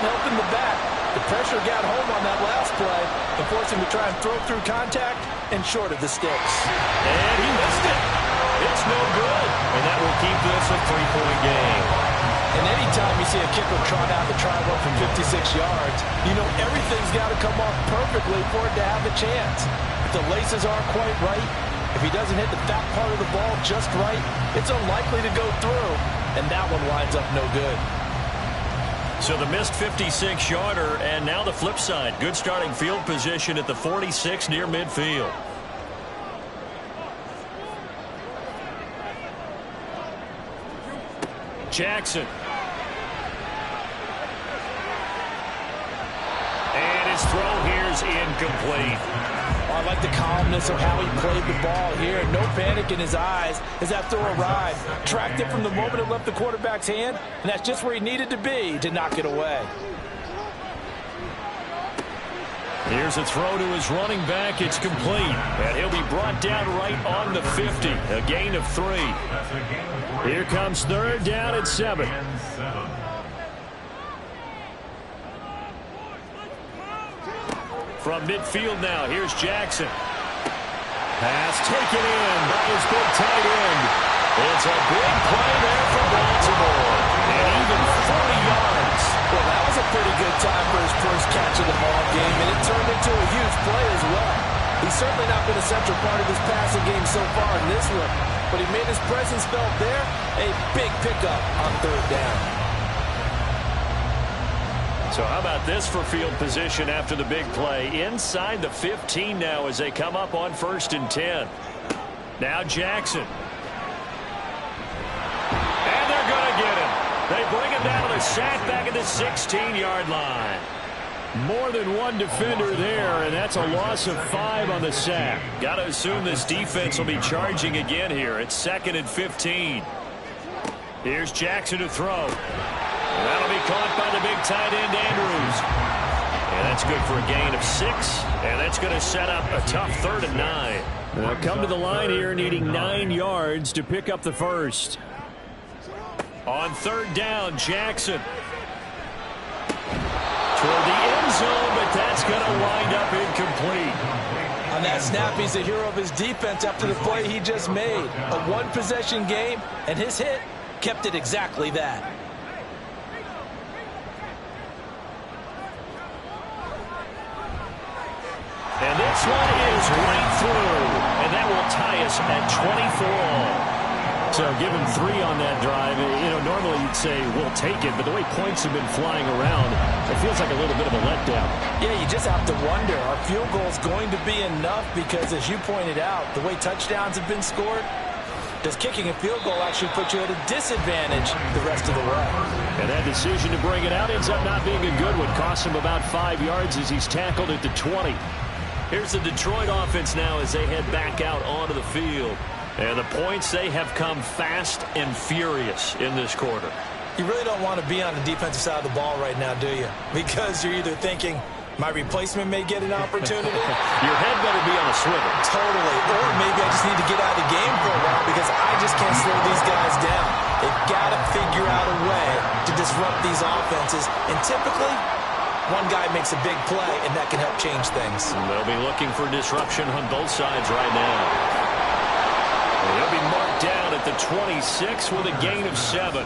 helping the back. The pressure got home on that last play and forced him to try and throw through contact and short of the sticks. And he missed it. It's no good. And that will keep this a 3-point game. And anytime you see a kicker trot out the try run from 56 yards, you know everything's got to come off perfectly for it to have a chance. If the laces aren't quite right, if he doesn't hit the fat part of the ball just right, it's unlikely to go through, and that one winds up no good. So the missed 56-yarder, and now the flip side. Good starting field position at the 46 near midfield. Jackson. And his throw here is incomplete. Oh, I like the calmness of how he played the ball here. No panic in his eyes as that throw arrived. Tracked it from the moment it left the quarterback's hand, and that's just where he needed to be to knock it away. Here's a throw to his running back. It's complete. And he'll be brought down right on the 50. A gain of 3. Here comes 3rd down and 7. From midfield now, here's Jackson. Pass taken in by his big tight end. It's a big play there for Baltimore. And even 40 yards. Well, that was a pretty good time for his first catch of the ball game, and it turned into a huge play as well. He's certainly not been a central part of his passing game so far in this one, but he made his presence felt there. A big pickup on 3rd down. So how about this for field position after the big play? Inside the 15 now as they come up on 1st and 10. Now Jackson. And they're going to get him. They bring him down to the sack back at the 16-yard line. More than one defender there, and that's a loss of 5 on the sack. Got to assume this defense will be charging again here. It's 2nd and 15. Here's Jackson to throw. That'll be caught by the big tight end, Andrews. And that's good for a gain of 6. And that's going to set up a tough 3rd and 9. They'll come to the line here needing 9 yards to pick up the first. On 3rd down, Jackson. Toward the end zone, but that's going to wind up incomplete. On that snap, he's the hero of his defense after the play he just made. A one-possession game, and his hit kept it exactly that. And this one is right through, and that will tie us at 24 all. So give him 3 on that drive. You know, normally you'd say, we'll take it, but the way points have been flying around, it feels like a little bit of a letdown. Yeah, you just have to wonder, are field goals going to be enough? Because as you pointed out, the way touchdowns have been scored, does kicking a field goal actually put you at a disadvantage the rest of the way? And that decision to bring it out ends up not being a good one. Costs him about 5 yards as he's tackled at the 20. Here's the Detroit offense now as they head back out onto the field. And the points, they have come fast and furious in this quarter. You really don't want to be on the defensive side of the ball right now, do you? Because you're either thinking, My replacement may get an opportunity. Your head better be on a swivel. Totally. Or maybe I just need to get out of the game for a while because I just can't slow these guys down. They've got to figure out a way to disrupt these offenses. And typically, one guy makes a big play, and that can help change things. They'll be looking for disruption on both sides right now. He'll be marked down at the 26 with a gain of 7.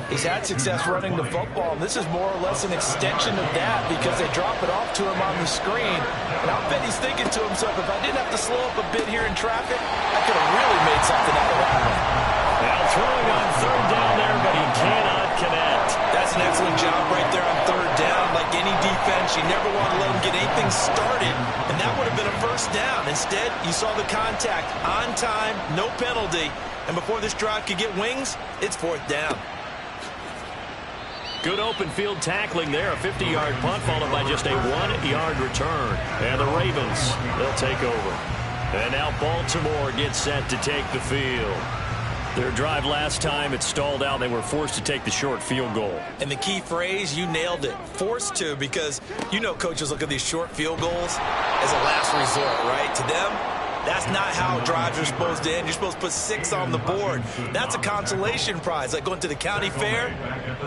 He's had success running the football, and this is more or less an extension of that because they drop it off to him on the screen. And I'll bet he's thinking to himself, if I didn't have to slow up a bit here in traffic, I could have really made something out of that one. Now throwing on third down there, but he cannot connect. That's an excellent job right there on third down. Like any defense, you never want to let them get anything started, and that would have been a first down. Instead, you saw the contact on time, no penalty, and before this drive could get wings, it's fourth down. Good open field tackling there. A 50-yard punt followed by just a 1-yard return. And the Ravens, they'll take over. And now Baltimore gets set to take the field. Their drive last time, it stalled out. They were forced to take the short field goal. And the key phrase, you nailed it. Forced to, because you know coaches look at these short field goals as a last resort, right? To them, that's not how drives are supposed to end. You're supposed to put 6 on the board. That's a consolation prize, like going to the county fair.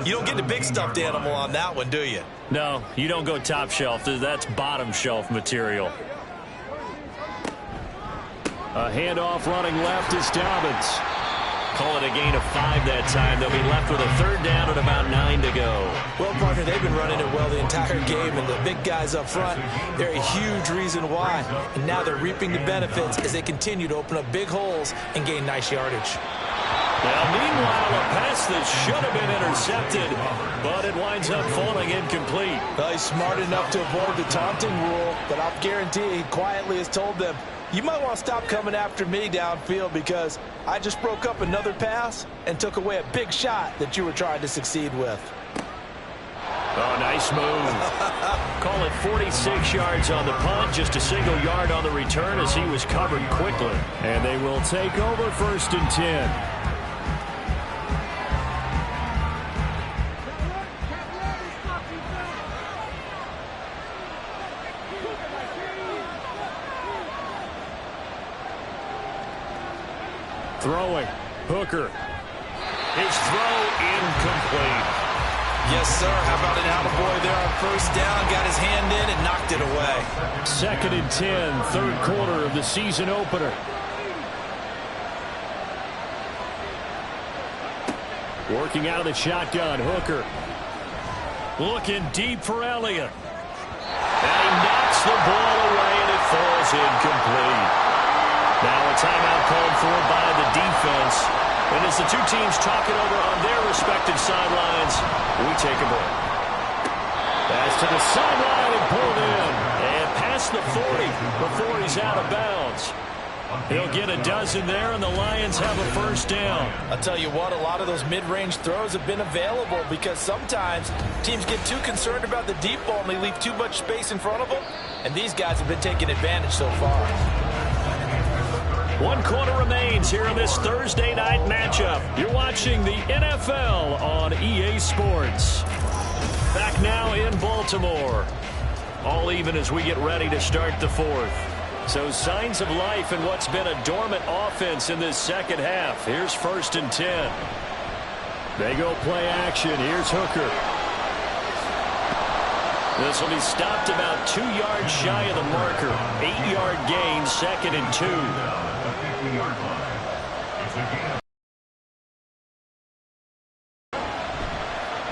You don't get the big stuffed animal on that one, do you? No, you don't go top shelf. That's bottom shelf material. A handoff running left is Dobbins. Call it a gain of 5 that time. They'll be left with a third down and about 9 to go. Well, partner, they've been running it well the entire game, and the big guys up front, they're a huge reason why. And now they're reaping the benefits as they continue to open up big holes and gain nice yardage. Now, meanwhile, a pass that should have been intercepted, but it winds up falling incomplete. Well, he's smart enough to avoid the taunting rule, but I'll guarantee he quietly has told them, you might want to stop coming after me downfield because I just broke up another pass and took away a big shot that you were trying to succeed with. Oh, nice move. Call it 46 yards on the punt, just a single yard on the return as he was covered quickly. And they will take over first and 10. Throwing. Hooker. His throw incomplete. Yes, sir. How about an attaboy there on first down? Got his hand in and knocked it away. 2nd and 10, third quarter of the season opener. Working out of the shotgun, Hooker. Looking deep for Elliott. And he knocks the ball away and it falls incomplete. Now a timeout called for by the defense. And as the two teams talk it over on their respective sidelines, we take a break. Pass to the sideline and pulled in. And past the 40 before he's out of bounds. He'll get a dozen there, and the Lions have a first down. I'll tell you what, a lot of those mid-range throws have been available because sometimes teams get too concerned about the deep ball and they leave too much space in front of them. And these guys have been taking advantage so far. 1 quarter remains here in this Thursday night matchup. You're watching the NFL on EA Sports. Back now in Baltimore. All even as we get ready to start the fourth. So signs of life in what's been a dormant offense in this second half. Here's 1st and 10. They go play action. Here's Hooker. This will be stopped about 2 yards shy of the marker. 8-yard gain, 2nd and 2.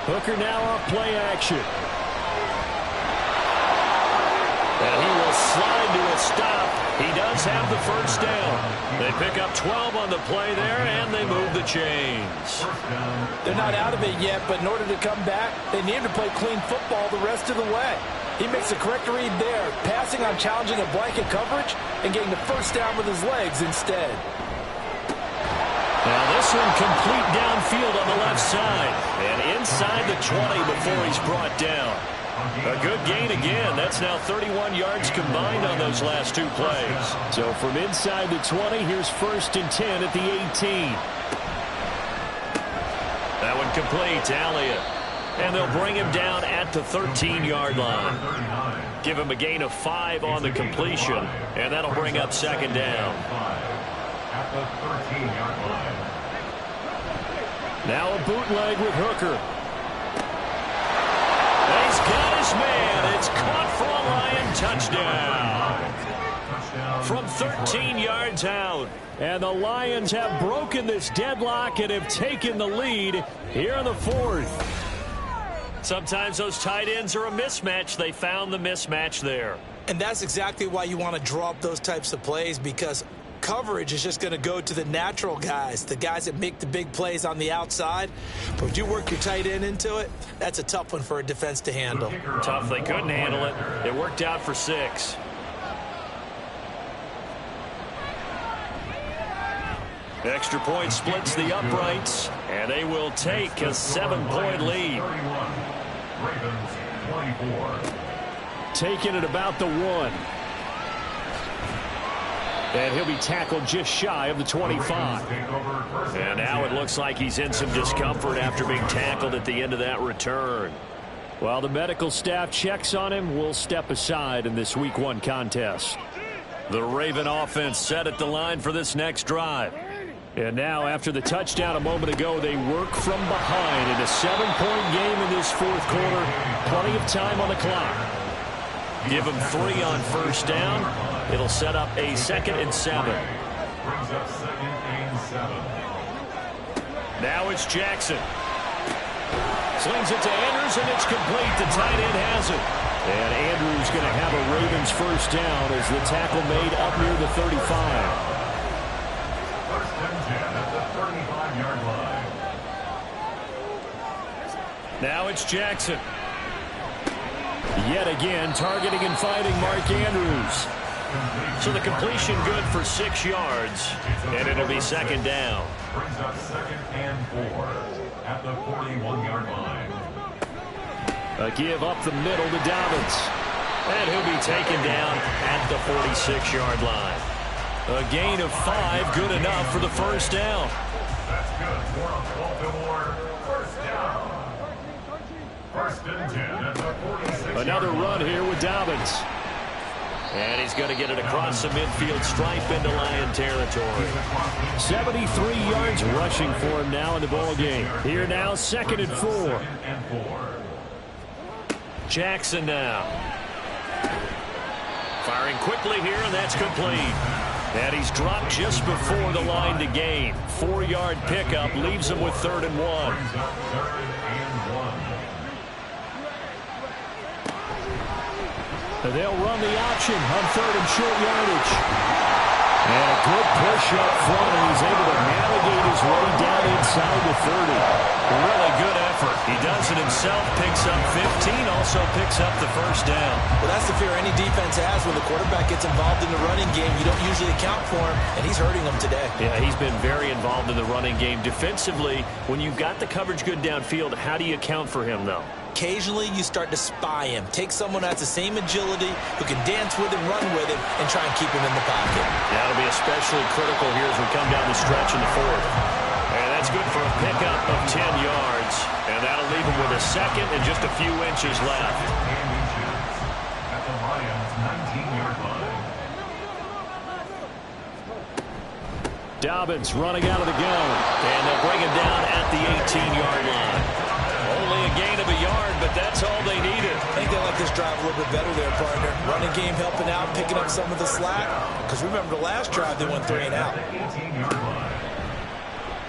Hooker now off play action. And he will slide to a stop. He does have the first down. They pick up 12 on the play there, and they move the chains. They're not out of it yet, but in order to come back, they need to play clean football the rest of the way. He makes the correct read there, passing on challenging a blanket coverage and getting the first down with his legs instead. Now this one complete downfield on the left side. And inside the 20 before he's brought down. A good gain again. That's now 31 yards combined on those last 2 plays. So from inside the 20, here's 1st and 10 at the 18. That one complete to Elliott. And they'll bring him down at the 13-yard line. Give him a gain of 5 on the completion, and that'll bring up second down. At the 13-yard line. Now a bootleg with Hooker. He's got his man. It's caught for a Lion touchdown. From 13 yards out. And the Lions have broken this deadlock and have taken the lead here in the fourth. Sometimes those tight ends are a mismatch. They found the mismatch there. And that's exactly why you want to draw up those types of plays, because coverage is just going to go to the natural guys, the guys that make the big plays on the outside. But if you work your tight end into it, that's a tough one for a defense to handle. Tough. They couldn't handle it. It worked out for 6. Extra point splits the uprights, and they will take a 7-point lead. Ravens 24. Taking it about the 1. And he'll be tackled just shy of the 25. And now it looks like he's in some discomfort after being tackled at the end of that return. While the medical staff checks on him, we'll step aside in this Week 1 contest. The Raven offense set at the line for this next drive. And now, after the touchdown a moment ago, they work from behind in a 7-point game in this fourth quarter. Plenty of time on the clock. Give them 3 on first down. It'll set up a 2nd and 7. Brings up 2nd and 7. Now it's Jackson. Slings it to Andrews, and it's complete. The tight end has it. And Andrews going to have a Ravens first down as the tackle made up near the 35. First and 10 at the 35-yard line. Now it's Jackson. Yet again, targeting and fighting Mark Andrews. So the completion good for 6 yards, and it'll be second down. Brings up 2nd and 4 at the 41-yard line. A give up the middle to Dobbins. And he'll be taken down at the 46-yard line. A gain of 5, good enough for the first down. That's good for a Baltimore first down. First and 10 at the 46-yard Another run line. here with Dobbins. And he's going to get it across the midfield stripe into Lion territory. 73 yards rushing for him now in the ball game. Here now, 2nd and 4. 2nd and 4. Jackson now. Firing quickly here, and that's complete. And he's dropped just before the line to gain. 4-yard pickup leaves him with 3rd and 1. Brings up 3rd and 1. They'll run the option on 3rd and short yardage. And a good push up front, and he's able to navigate his way down inside the 30. Really good effort. He does it himself, picks up 15, also picks up the first down. Well, that's the fear any defense has when the quarterback gets involved in the running game. You don't usually account for him, and he's hurting them today. Yeah, he's been very involved in the running game. Defensively, when you've got the coverage good downfield, how do you account for him, though? Occasionally, you start to spy him. Take someone who has the same agility, who can dance with him, run with him, and try and keep him in the pocket. That'll be especially critical here as we come down the stretch in the fourth. And that's good for a pickup of 10 yards. And that'll leave him with a 2nd and just a few inches left. At the Lions 19-yard line. Dobbins running out of the gun. And they'll bring him down at the 18-yard line. Only a gain of a yard, but that's all they needed. I think they like this drive a little bit better there, partner. Running game helping out, picking up some of the slack. Because remember, the last drive they went 3 and out. 18-yard line.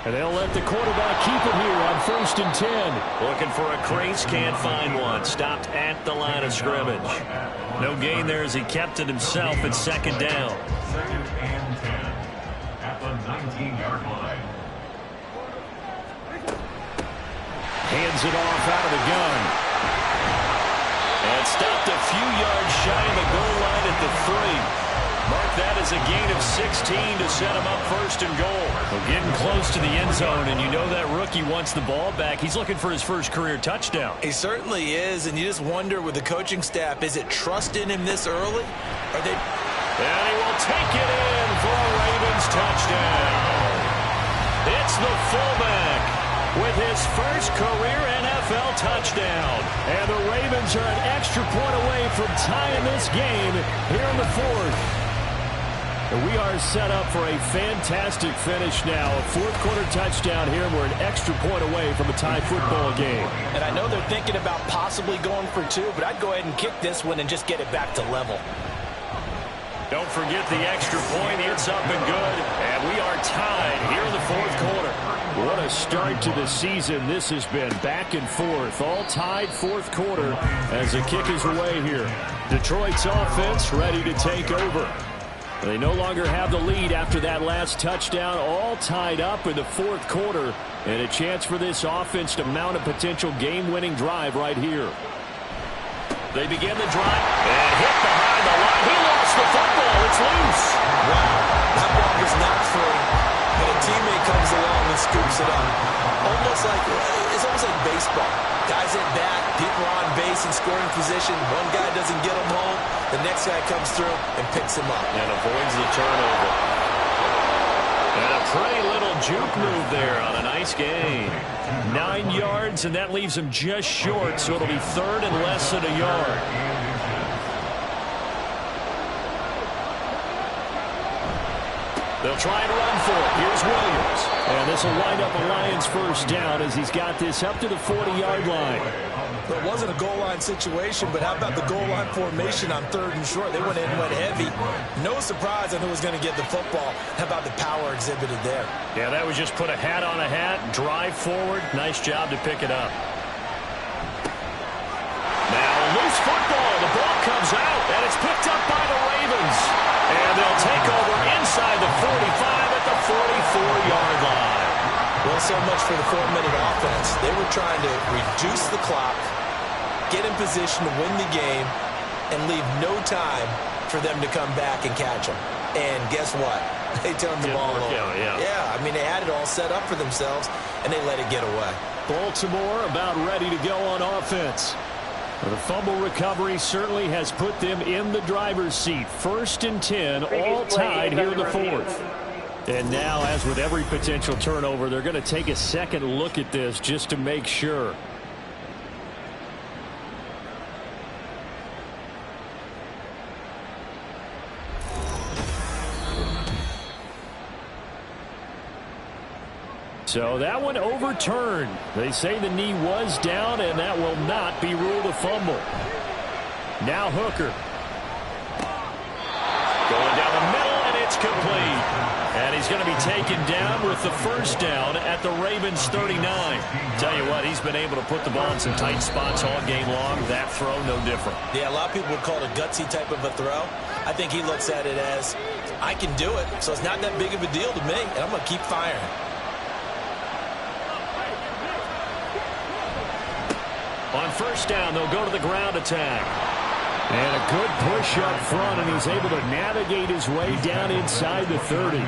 And they'll let the quarterback keep it here on 1st and 10. Looking for a crease, can't find one. Stopped at the line of scrimmage. No gain there as he kept it himself at 2nd down. 2nd and 10 at the 19-yard line. Hands it off out of the gun. And stopped a few yards shy of the goal line at the 3. Mark that as a gain of 16 to set him up 1st and goal. We're getting close to the end zone, and you know that rookie wants the ball back. He's looking for his first career touchdown. He certainly is, and you just wonder with the coaching staff, is it trust in him this early? Are they? And he will take it in for a Ravens touchdown. It's the fullback. with his first career NFL touchdown. And the Ravens are an extra point away from tying this game here in the fourth. And we are set up for a fantastic finish now. A fourth-quarter touchdown here. We're an extra point away from a tie football game. And I know they're thinking about possibly going for two, but I'd go ahead and kick this one and just get it back to level. Don't forget the extra point. It's up and good. And we are tied here in the fourth quarter. What a start to the season this has been. Back and forth. All tied fourth quarter as the kick is away here. Detroit's offense ready to take over. They no longer have the lead after that last touchdown. All tied up in the fourth quarter. And a chance for this offense to mount a potential game-winning drive right here. They begin the drive and hit behind the line. He lost the football. It's loose. Wow, that ball was not free. And a teammate comes along and scoops it up. It's almost like baseball. Guys at bat, people are on base in scoring position. One guy doesn't get him home. The next guy comes through and picks him up. And avoids the turnover. And a pretty little juke move there on a nice gain. 9 yards, and that leaves him just short, so it'll be third and less than a yard. They'll try and run for it. Here's Williams. And this will wind up a Lions first down as he's got this up to the 40-yard line. It wasn't a goal line situation, but how about the goal line formation on third and short? They went in and went heavy. No surprise on who was going to get the football. How about the power exhibited there? Yeah, that was just put a hat on a hat, drive forward. Nice job to pick it up. Now, loose football. The ball comes out, and it's picked up by the Ravens. And they'll take over inside the 45 at the 44-yard line. Well, so much for the 4-minute offense. They were trying to reduce the clock, get in position to win the game, and leave no time for them to come back and catch them. And guess what? They turned the ball over. Yeah, I mean, they had it all set up for themselves, and they let it get away. Baltimore about ready to go on offense. The fumble recovery certainly has put them in the driver's seat. 1st and 10, all tied here in the fourth. And now, as with every potential turnover, they're going to take a second look at this just to make sure. So that one overturned. They say the knee was down, and that will not be ruled a fumble. Now Hooker. Going down the middle, and it's complete. And he's going to be taken down with the first down at the Ravens 39. Tell you what, he's been able to put the ball in some tight spots all game long. That throw, no different. Yeah, a lot of people would call it a gutsy type of a throw. I think he looks at it as, I can do it, so it's not that big of a deal to me, and I'm going to keep firing. On first down, they'll go to the ground attack. And a good push up front, and he's able to navigate his way down inside the 30.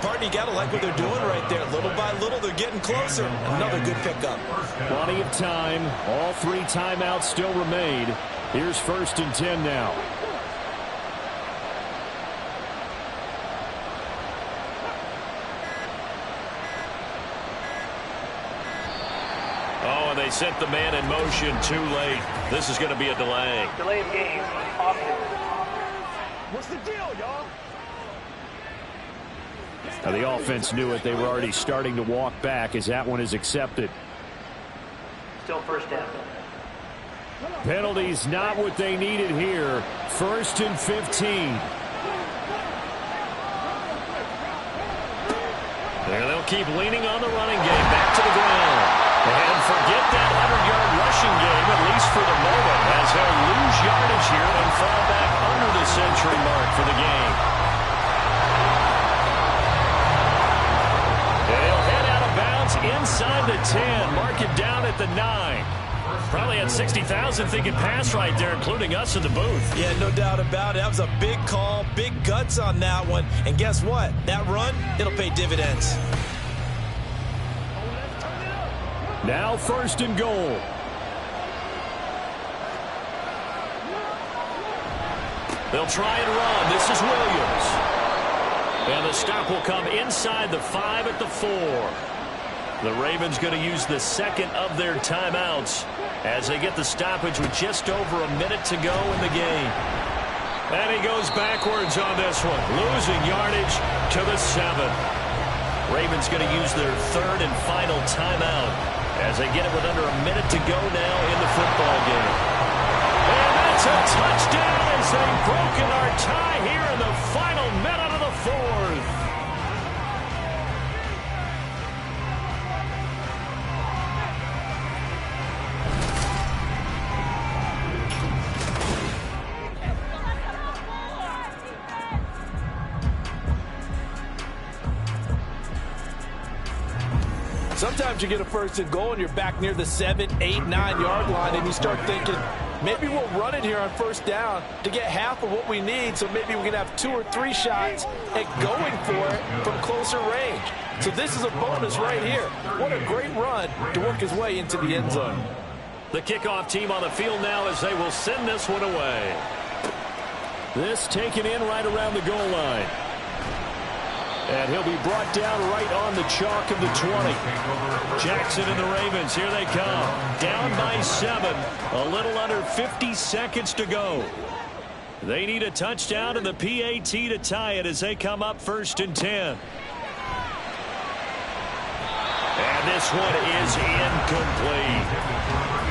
Partner, you got to like what they're doing right there. Little by little, they're getting closer. Another good pickup. Plenty of time. All 3 timeouts still remain. Here's 1st and 10 now. Oh, and they sent the man in motion too late. This is going to be a delay. Delay of game. What's the deal, y'all? Now the offense knew it. They were already starting to walk back as that one is accepted. Still first down. Penalties not what they needed here. 1st and 15. There they'll keep leaning on the running game. Back to the ground. And forget that 100-yard rushing game, at least for the moment, as they'll lose yardage here and fall back under the century mark for the game. They'll head out of bounds inside the 10, mark it down at the 9. Probably had 60,000 thinking pass right there, including us in the booth. Yeah, no doubt about it. That was a big call, big guts on that one. And guess what? That run, it'll pay dividends. Now 1st and goal. They'll try and run. This is Williams. And the stop will come inside the 5 at the 4. The Ravens going to use the second of their timeouts as they get the stoppage with just over a minute to go in the game. And he goes backwards on this one, losing yardage to the 7. Ravens going to use their third and final timeout as they get it with under a minute to go now in the football game. And that's a touchdown as they've broken our tie here in the final minute of the fourth. Sometimes you get a first and goal and you're back near the 7, 8, 9 yard line and you start thinking, maybe we'll run it here on first down to get half of what we need, so maybe we can have 2 or 3 shots at going for it from closer range. So this is a bonus right here. What a great run to work his way into the end zone. The kickoff team on the field now as they will send this one away. This taken in right around the goal line. And he'll be brought down right on the chalk of the 20. Jackson and the Ravens, here they come. Down by 7. A little under 50 seconds to go. They need a touchdown and the PAT to tie it as they come up 1st and 10. And this one is incomplete.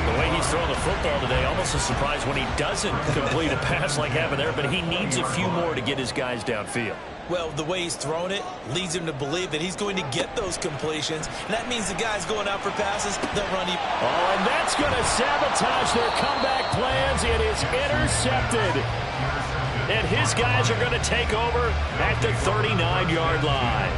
The way he's throwing the football today, almost a surprise when he doesn't complete a pass like happened there, but he needs a few more to get his guys downfield. Well, the way he's thrown it leads him to believe that he's going to get those completions. And that means the guys going out for passes, they'll run. Oh, and that's going to sabotage their comeback plans. It is intercepted. And his guys are going to take over at the 39-yard line.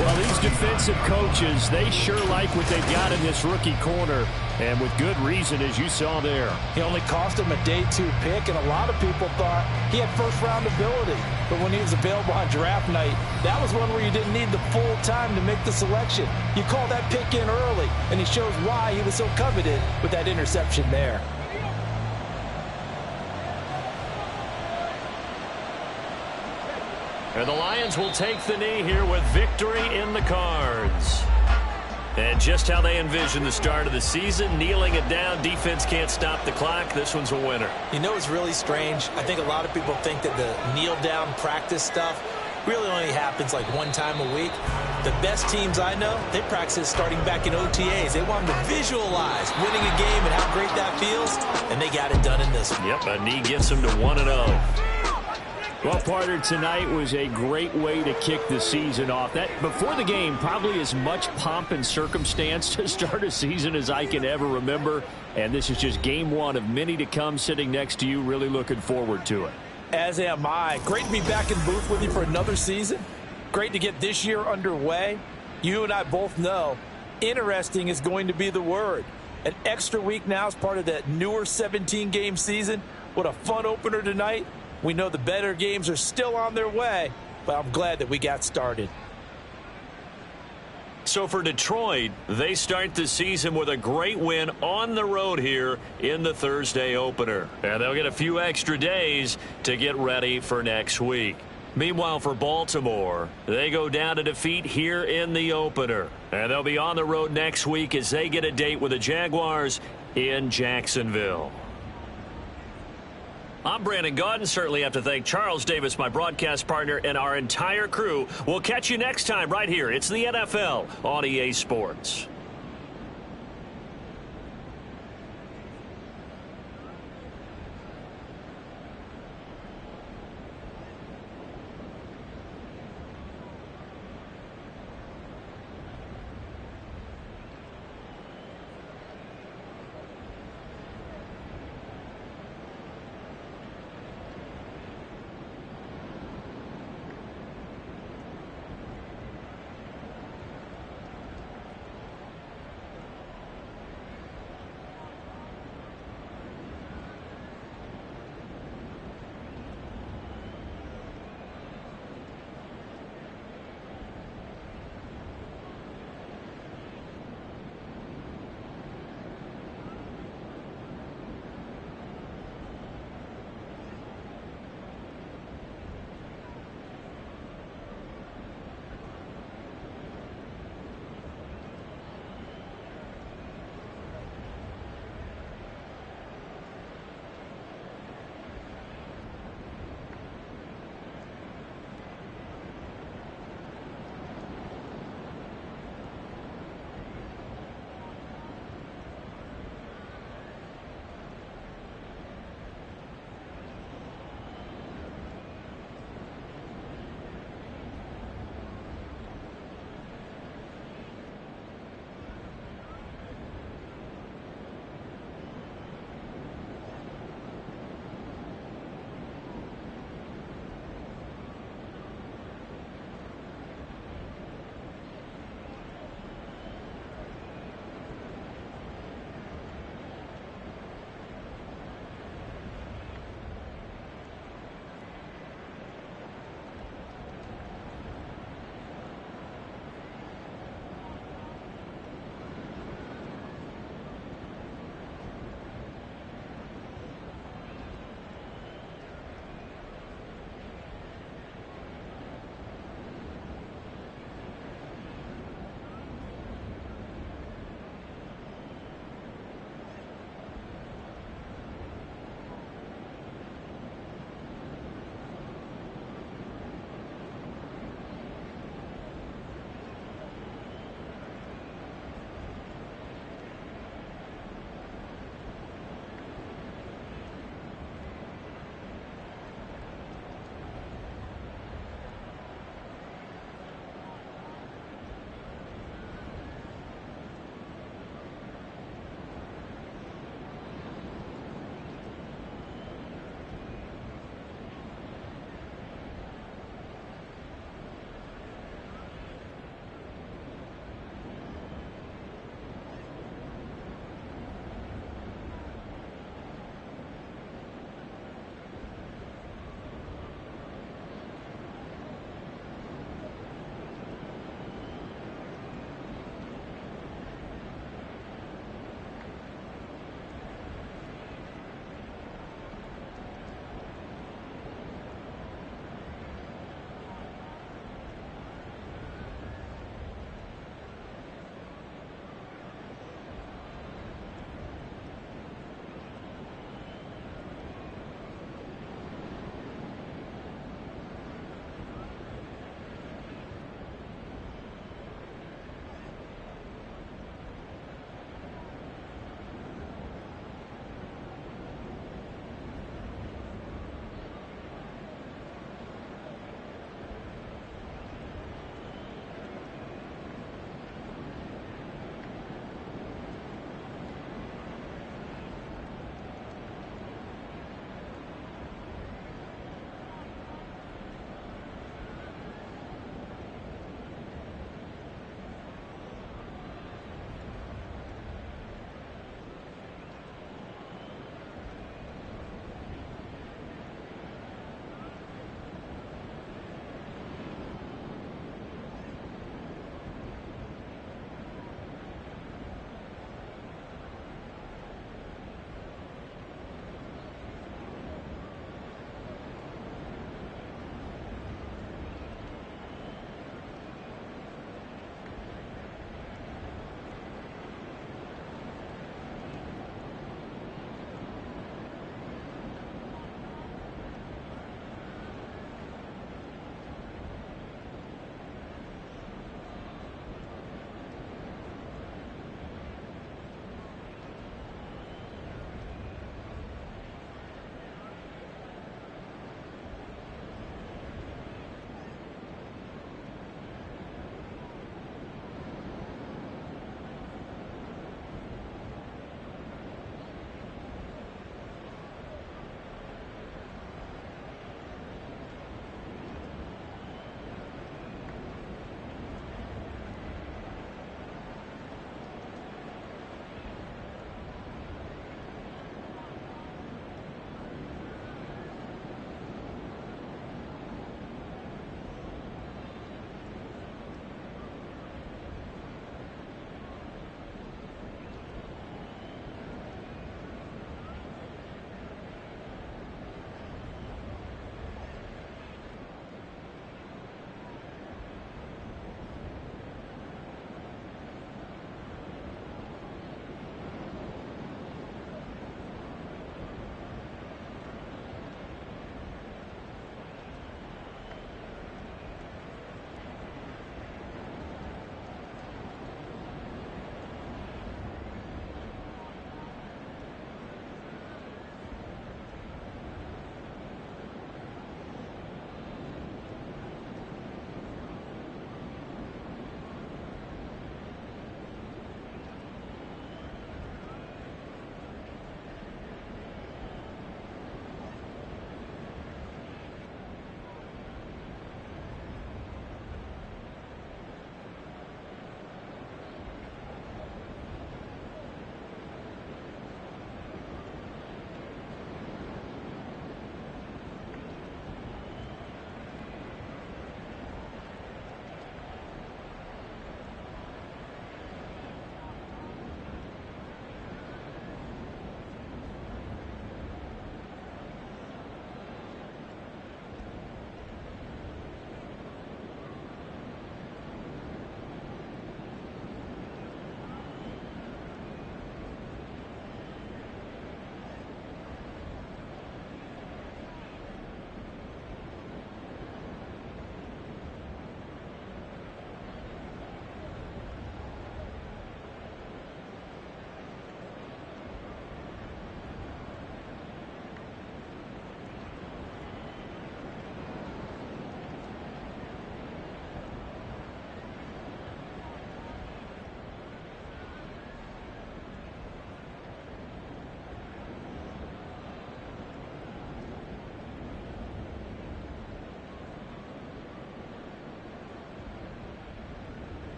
Well, these defensive coaches, they sure like what they've got in this rookie corner, and with good reason, as you saw there. He only cost him a day 2 pick, and a lot of people thought he had first-round ability. But when he was available on draft night, that was one where you didn't need the full time to make the selection. You call that pick in early, and he shows why he was so coveted with that interception there. And the Lions will take the knee here with victory in the cards. And just how they envision the start of the season, kneeling it down, defense can't stop the clock. This one's a winner. You know, it's really strange. I think a lot of people think that the kneel-down practice stuff really only happens like 1 time a week. The best teams I know, they practice starting back in OTAs. They want them to visualize winning a game and how great that feels, and they got it done in this one. Yep, a knee gets them to 1-0. Well, partner, tonight was a great way to kick the season off. That before the game, probably as much pomp and circumstance to start a season as I can ever remember. And this is just game 1 of many to come sitting next to you. Really looking forward to it. As am I. Great to be back in booth with you for another season. Great to get this year underway. You and I both know interesting is going to be the word. An extra week now as part of that newer 17-game season. What a fun opener tonight. We know the better games are still on their way, but I'm glad that we got started. So for Detroit, they start the season with a great win on the road here in the Thursday opener. And they'll get a few extra days to get ready for next week. Meanwhile, for Baltimore, they go down to defeat here in the opener. And they'll be on the road next week as they get a date with the Jaguars in Jacksonville. I'm Brandon Gaudin. Certainly have to thank Charles Davis, my broadcast partner, and our entire crew. We'll catch you next time right here. It's the NFL on EA Sports.